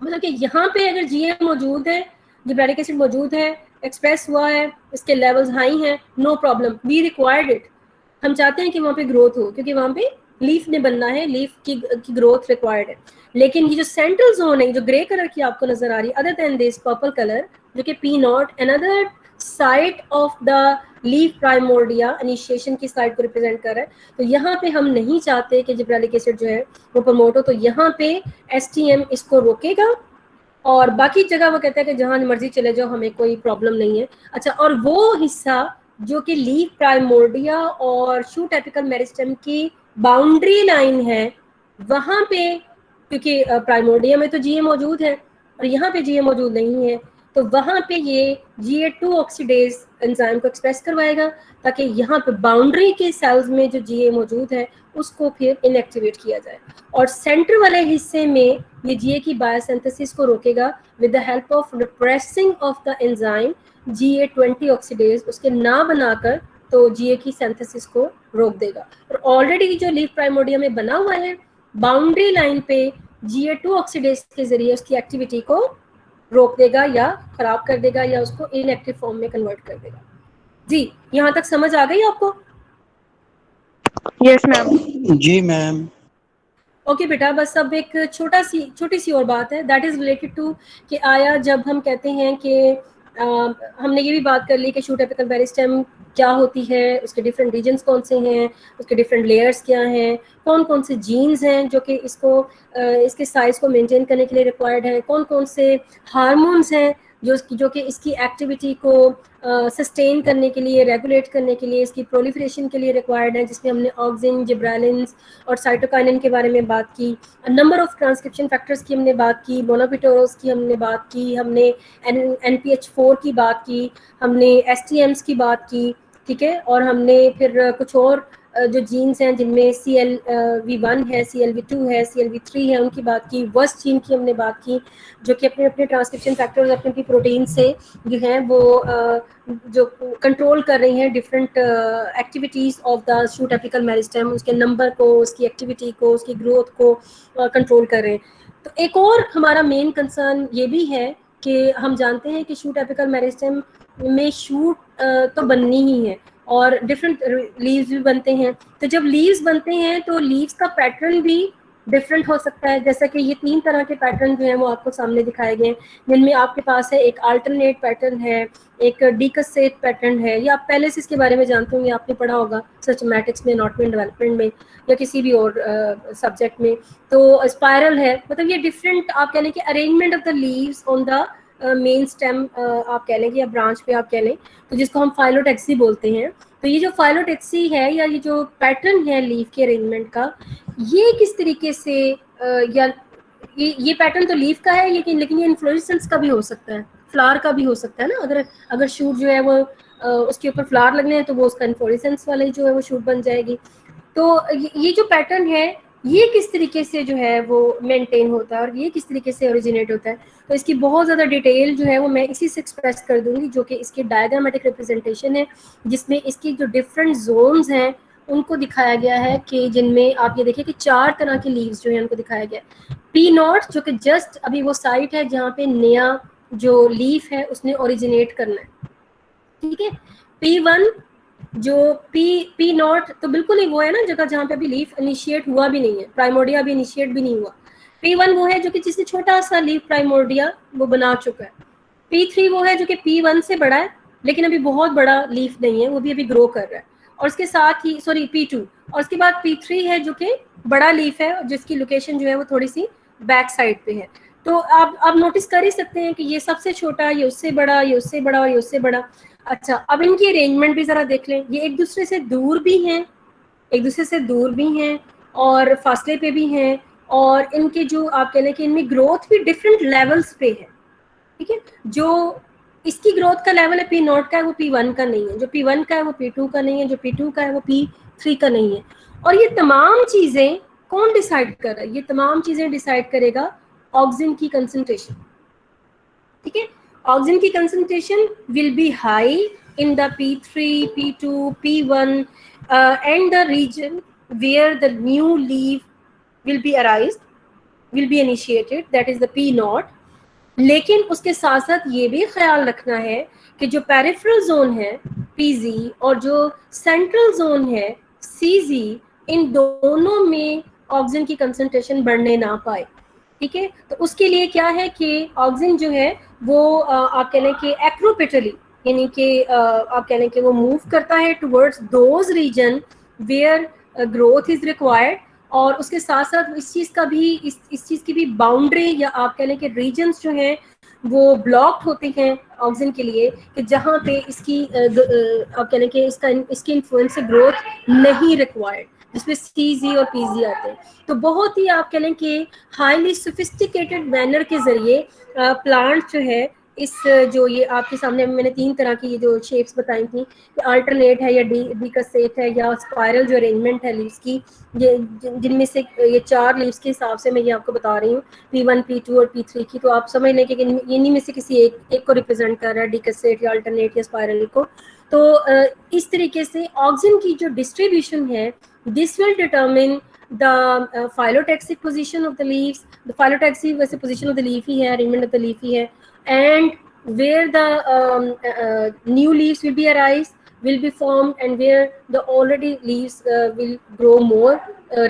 मतलब कि यहाँ पे अगर जीए मौजूद है, जिब्रेलिक एसिड मौजूद है, एक्सप्रेस हुआ है, इसके लेवल्स हाई हैं, no problem, we required it. हम चाहते हैं कि वहाँ पे ग्रोथ हो क्योंकि वहाँ पे लीफ ने बनना है, लीफ की ग्रोथ रिक्वायर्ड है। लेकिन ये जो सेंट्रल जोन है, जो ग्रे कलर की आपको नजर आ रही है, other than this purple colour जो कि P0, another site of the leaf primordia, initiation की साइट को रिप्रेजेंट कर रहा है। तो यहाँ पे हम नहीं चाहते कि जिब्रेलिक एसिड जो है वो प्रमोट हो, तो यहाँ पे एसटीएम इसको रोकेगा, और बाकी जगह वो कहता है कि जहाँ मर्जी चले जाओ, हमें कोई प्रॉब्लम नहीं है। अच्छा, और वो हिस्सा जो कि लीफ प्राइमोर्डिया और शूट एपिकल मेरिस्टेम की बाउंड्री लाइन है, वहाँ पे क्योंकि प्राइमोर्डिया में तो जीए मौजूद है और यहाँ पे जीए मौजूद नहीं है, तो वहाँ पे ये GA2 ऑक्सीडेज एंजाइम को एक्सप्रेस करवाएगा ताकि यहाँ पे बाउंड्री के सेल्स में जो जीए मौजूद है उसको फिर इनएक्टिवेट किया जाए, और सेंटर वाले हिस्से में ये जीए की बायोसिंथेसिस को रोकेगा with the help of repressing of the enzyme GA20 oxidase, उसके ना बनाकर तो जीए की सिंथेसिस को रोक देगा। और ऑलरेडी जो लीफ प्राइमोर्डिया में बना हुआ है बाउंड्री लाइन पे GA2 ऑक्सीडेज के जरिए उसकी एक्टिविटी को रोक देगा या खराब कर देगा या उसको इनएक्टिव फॉर्म में कन्वर्ट कर देगा। जी, यहाँ तक समझ आ गई आपको? Yes, ma'am. जी मैम। ओके बेटा, बस अब एक छोटी सी और बात है, दैट इज रिलेटेड टू कि आया जब हम कहते हैं कि हमने ये भी बात कर ली कि शूट एपिकल मेरिस्टेम क्या होती है, उसके डिफरेंट रीजन्स कौन से हैं, उसके डिफरेंट लेयर्स क्या हैं, कौन कौन से जीन्स हैं जो कि इसके साइज को मेंटेन करने के लिए रिक्वायर्ड हैं, कौन कौन से हार्मोन्स हैं जो कि इसकी एक्टिविटी को सस्टेन करने के लिए, रेगुलेट करने के लिए, इसकी प्रोलिफरेशन के लिए रिक्वायर्ड है, जिसमें हमने ऑक्सिन, जिब्रेलिन्स और साइटोकाइनिन के बारे में बात की, नंबर ऑफ ट्रांसक्रिप्शन फैक्टर्स की हमने बात की, मोनोपिटोरस की हमने बात की, हमने NPH4 की बात की, हमने STMs की बात की, ठीक है, और हमने फिर कुछ और जो जीन्स हैं जिनमें CLV1 है, CLV2 है, CLV3 है, उनकी बात की, वर्स्ट जीन की हमने बात की जो कि अपने अपने ट्रांसक्रिप्शन फैक्टर्स अपने अपनी प्रोटीन से जो हैं वो जो कंट्रोल कर रही हैं different activities of the shoot apical meristem, उसके नंबर को, उसकी एक्टिविटी को, उसकी ग्रोथ को कंट्रोल कर रहे हैं। तो एक और हमारा मेन कंसर्न ये भी है कि हम जानते हैं कि शूट एपिकल मेरिस्टेम में शूट तो बननी ही है और डिफरेंट लीव्स भी बनते हैं। तो जब लीव्स बनते हैं तो लीव्स का पैटर्न भी डिफरेंट हो सकता है, जैसा कि ये 3 तरह के पैटर्न जो हैं वो आपको सामने दिखाए गए हैं, जिनमें आपके पास है एक अल्टरनेट पैटर्न है, एक डिकसेट पैटर्न है, या आप पहले से इसके बारे में जानते होंगे, आपने पढ़ा होगा सिस्टमैटिक्स में, नॉटमेन डेवलपमेंट में या किसी भी और सब्जेक्ट में। तो स्पायरल है, मतलब ये डिफरेंट आप कह लें कि arrangement of the leaves on the main stem आप कह लें कि या ब्रांच पे आप कह लें, तो जिसको हम फाइलोटेक्सी बोलते हैं। तो ये जो फाइलोटेक्सी है या ये जो पैटर्न है लीफ के अरेंजमेंट का, ये किस तरीके से या ये पैटर्न तो लीफ का है, लेकिन ये इन्फ्लोरेसेंस का भी हो सकता है, फ्लावर का भी हो सकता है ना। अगर शूट जो है वो उसके ऊपर फ्लावर लगने हैं तो वो उसका इन्फ्लोरेसेंस वाले जो है वो शूट बन जाएगी। तो ये जो पैटर्न है ये किस तरीके से जो है वो मेंटेन होता है और ये किस तरीके से ओरिजिनेट होता है, तो इसकी बहुत ज़्यादा डिटेल जो है वो मैं इसी से एक्सप्रेस कर दूंगी, जो कि इसके डायग्रामेटिक रिप्रेजेंटेशन है, जिसमें इसकी जो डिफरेंट जोन्स हैं उनको दिखाया गया है, कि जिनमें आप ये देखिए कि 4 तरह की लीव्स जो है उनको दिखाया गया है। P0 जो कि जस्ट अभी वो साइट है जहाँ पे नया जो लीफ है उसने ओरिजिनेट करना है, ठीक है। P1 जो P0 तो बिल्कुल ही वो है ना जगह जहाँ पे अभी लीफ इनिशिएट हुआ भी नहीं है, प्राइमोर्डिया अभी इनिशिएट भी नहीं हुआ। P1 वो है जो कि जिसने छोटा सा लीफ प्राइमोर्डिया वो बना चुका है। P3 वो है जो कि P1 से बड़ा है लेकिन अभी बहुत बड़ा लीफ नहीं है, वो भी अभी ग्रो कर रहा है। और उसके साथ ही P2, और उसके बाद P3 है जो कि बड़ा लीफ है, जिसकी लोकेशन जो है वो थोड़ी सी बैक साइड पे है। तो आप नोटिस कर ही सकते हैं कि ये सबसे छोटा, ये उससे बड़ा, ये उससे बड़ा और ये उससे बड़ा। अच्छा, अब इनकी अरेंजमेंट भी ज़रा देख लें। ये एक दूसरे से दूर भी हैं और फासले पे भी हैं, और इनके जो आप कह लें कि इनमें ग्रोथ भी डिफरेंट लेवल्स पे है, ठीक है। जो इसकी ग्रोथ का लेवल है P0 का है वो P1 का नहीं है, जो P1 का है वो P2 का नहीं है, जो P2 का है वो P3 का नहीं है। और ये तमाम चीज़ें कौन डिसाइड कर रहा है? ये तमाम चीज़ें डिसाइड करेगा ऑक्सिन की कंसंट्रेशन, ठीक है। ऑक्सिन की concentration will be high in the P3, P2, P1 and the region where the new leaf will be initiated, that is the P0। लेकिन उसके साथ साथ ये भी ख्याल रखना है कि जो पेरिफेरल जोन है PZ और जो सेंट्रल जोन है CZ, इन दोनों में ऑक्सिन की कंसंट्रेशन बढ़ने ना पाए, ठीक है। तो उसके लिए क्या है कि ऑक्सिन जो है वो आप कह लें कि एक्रोपेटली, यानी कि आप कह लें कि वो मूव करता है towards those region where growth is required, और उसके साथ साथ इस चीज़ की भी बाउंड्री या आप कह लें कि रीजन्स जो हैं वो ब्लॉक्ड होते हैं ऑक्सिन के लिए, कि जहाँ पे इसकी आप कह लें कि इसकी इन्फ्लुएंस से ग्रोथ नहीं रिक्वायर्ड, जिसमें CZ और PZ आते हैं। तो बहुत ही आप कह लें कि हाईली सोफिस्टिकेटेड मैनर के ज़रिए प्लांट जो है इस जो ये आपके सामने मैंने 3 तरह की ये जो शेप्स बताई थी, अल्टरनेट है या डिकसेट है या स्पाइरल जो अरेंजमेंट है लीव्स की, ये जिनमें से ये 4 लीव्स के हिसाब से मैं ये आपको बता रही हूँ, P1, P2 और P3 की। तो आप समझ लें कि इन्हीं में से किसी एक को रिप्रेजेंट कर रहा है, डिकसेट या अल्टरनेट या स्पाइरल को। तो इस तरीके से ऑक्सिन की जो डिस्ट्रीब्यूशन है, this will determine the phylotaxic position of the leaves, the phylotaxic वैसे position of the leaf ही है, arrangement of the leaf ही है, and where the new leaves will be arise, will be formed, and where the already leaves will grow more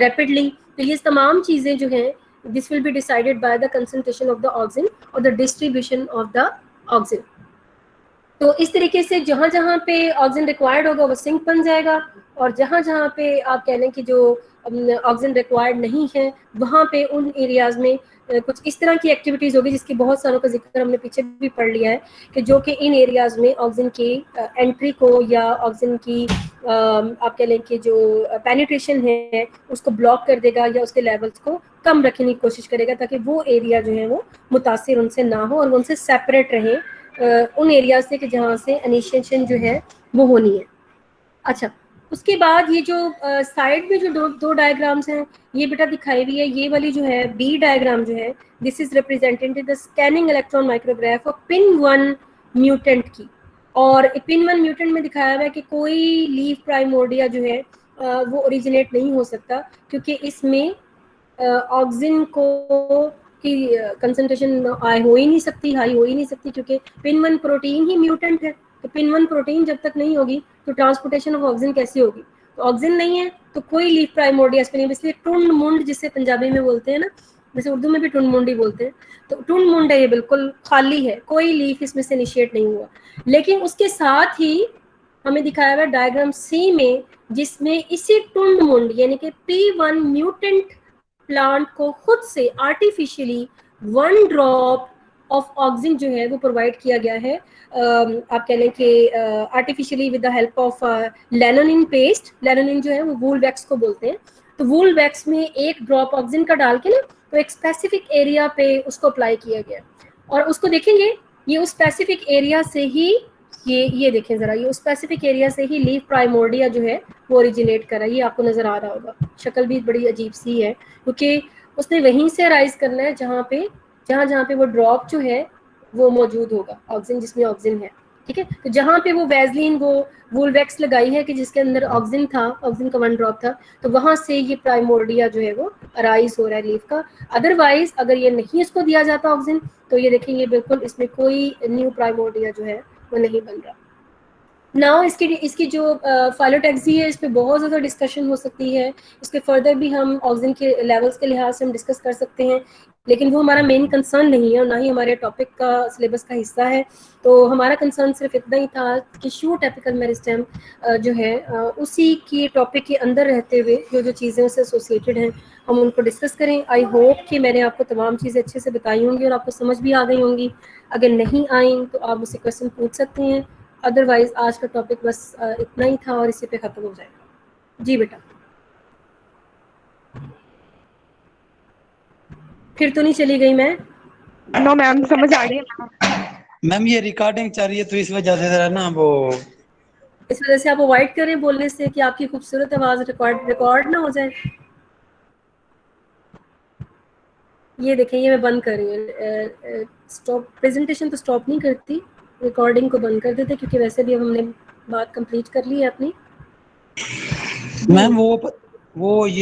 rapidly. तो ये तमाम चीज़ें जो हैं, this will be decided by the concentration of the auxin or the distribution of the auxin. तो इस तरीके से जहाँ जहाँ पे ऑक्सीजन रिक्वायर्ड होगा वो सिंक बन जाएगा, और जहाँ जहाँ पे आप कह लें कि जो ऑक्सीजन रिक्वायर्ड नहीं है वहाँ पे उन एरियाज़ में कुछ इस तरह की एक्टिविटीज़ होगी जिसकी बहुत सारों का जिक्र हमने पीछे भी पढ़ लिया है, कि जो कि इन एरियाज़ में ऑक्सीजन की एंट्री को या ऑक्सीजन की आप कह लें कि जो पेनिट्रेशन है उसको ब्लॉक कर देगा या उसके लेवल्स को कम रखने की कोशिश करेगा, ताकि वो एरिया जो है वो मुतासिर उनसे ना हो और वो उनसे सेपरेट रहे उन एरिया से कि जहाँ से इनिशिएशन जो है वो होनी है। अच्छा, उसके बाद ये जो साइड में जो दो डायग्राम्स हैं ये बेटा दिखाई हुई है, ये वाली जो है बी डायग्राम जो है, this is represented the scanning electron micrograph of PIN1 mutant की। और PIN1 म्यूटेंट में दिखाया हुआ है कि कोई लीफ प्राइमोर्डिया जो है वो ओरिजिनेट नहीं हो सकता, क्योंकि इसमें ऑक्सिन को की कंसंट्रेशन हाई हो ही नहीं सकती, क्योंकि PIN1 प्रोटीन ही म्यूटेंट है। तो PIN1 प्रोटीन जब तक नहीं होगी तो ट्रांसपोर्टेशन ऑफ ऑक्सिन कैसे होगी? तो ऑक्सिन नहीं है तो कोई लीफ प्राइमोर्डिया नहीं, इसलिए टुंड मुंड जिसे पंजाबी में बोलते हैं ना, जैसे उर्दू में भी टुंड मुंड ही बोलते हैं, तो टुंड मुंड है, ये बिल्कुल खाली है, कोई लीफ इसमें से इनिशिएट नहीं हुआ। लेकिन उसके साथ ही हमें दिखाया हुआ डायग्राम C में, जिसमें इसी टुंड मुंड यानी कि P1 म्यूटेंट प्लांट को खुद से आर्टिफिशियली 1 ड्रॉप ऑफ ऑक्सिन जो है वो प्रोवाइड किया गया है, आप कह लें कि artificially with the help of lanolin paste. Lanolin जो है वो वूल वैक्स को बोलते हैं, तो वूल वैक्स में 1 ड्रॉप ऑक्सिन का डाल के ना तो एक स्पेसिफिक एरिया पे उसको अप्लाई किया गया, और उसको देखेंगे ये उस स्पेसिफिक एरिया से ही ये देखें जरा, ये उस स्पेसिफिक एरिया से ही लीफ प्राइमोर्डिया जो है वो ओरिजिनेट करा। ये आपको नजर आ रहा होगा, शक्ल भी बड़ी अजीब सी है, क्योंकि उसने वहीं से राइज करना है जहाँ पे वो ड्रॉप जो है वो मौजूद होगा, ऑक्सिन जिसमें ऑक्सिन है, ठीक है। तो जहाँ पे वो वैसलीन वो वूल वैक्स लगाई है कि जिसके अंदर ऑक्सिन था, ऑक्सिन का 1 ड्रॉप था, तो वहाँ से ये प्राइमोर्डिया जो है वो अराइज हो रहा है लीफ का। अदरवाइज अगर ये नहीं इसको दिया जाता ऑक्सिन, तो ये देखेंगे बिल्कुल इसमें कोई न्यू प्राइमोर्डिया जो है वो नहीं बन रहा। नाउ इसकी जो फाइलोटैक्सी है, इस पर बहुत ज़्यादा डिस्कशन हो सकती है, इसके फर्दर भी हम ऑक्सिन के लेवल्स के लिहाज से हम डिस्कस कर सकते हैं, लेकिन वो हमारा मेन कंसर्न नहीं है और ना ही हमारे टॉपिक का सिलेबस का हिस्सा है। तो हमारा कंसर्न सिर्फ इतना ही था कि शूट एपिकल मेरिस्टेम जो है उसी की टॉपिक के अंदर रहते हुए जो चीज़ें उससे एसोसिएटेड हैं हम उनको डिस्कस करें। आई होप कि मैंने आपको तमाम चीज़ें अच्छे से बताई होंगी और आपको समझ भी आ गई होंगी। अगर नहीं आई तो आप मुझसे क्वेश्चन पूछ सकते हैं, अदरवाइज आज का टॉपिक बस इतना ही था और इसी पे ख़त्म हो जाएगा। जी बेटा, फिर तो नहीं चली गई मैं? नो मैम, समझ आ रही है मैम। ये रिकॉर्डिंग चल रही है तो इस वजह से जरा ना वो इस वजह से आप अवॉइड करें बोलने से कि आपकी खूबसूरत आवाज़ रिकॉर्ड ना हो जाए। ये देखें, ये मैं बंद कर रही हूँ। स्टॉप प्रेजेंटेशन तो स्टॉप नहीं करती, रिकॉर्डिंग को बंद कर देते, क्योंकि वैसे भी अब हमने बात कंप्लीट कर ली है अपनी। मैम वो ये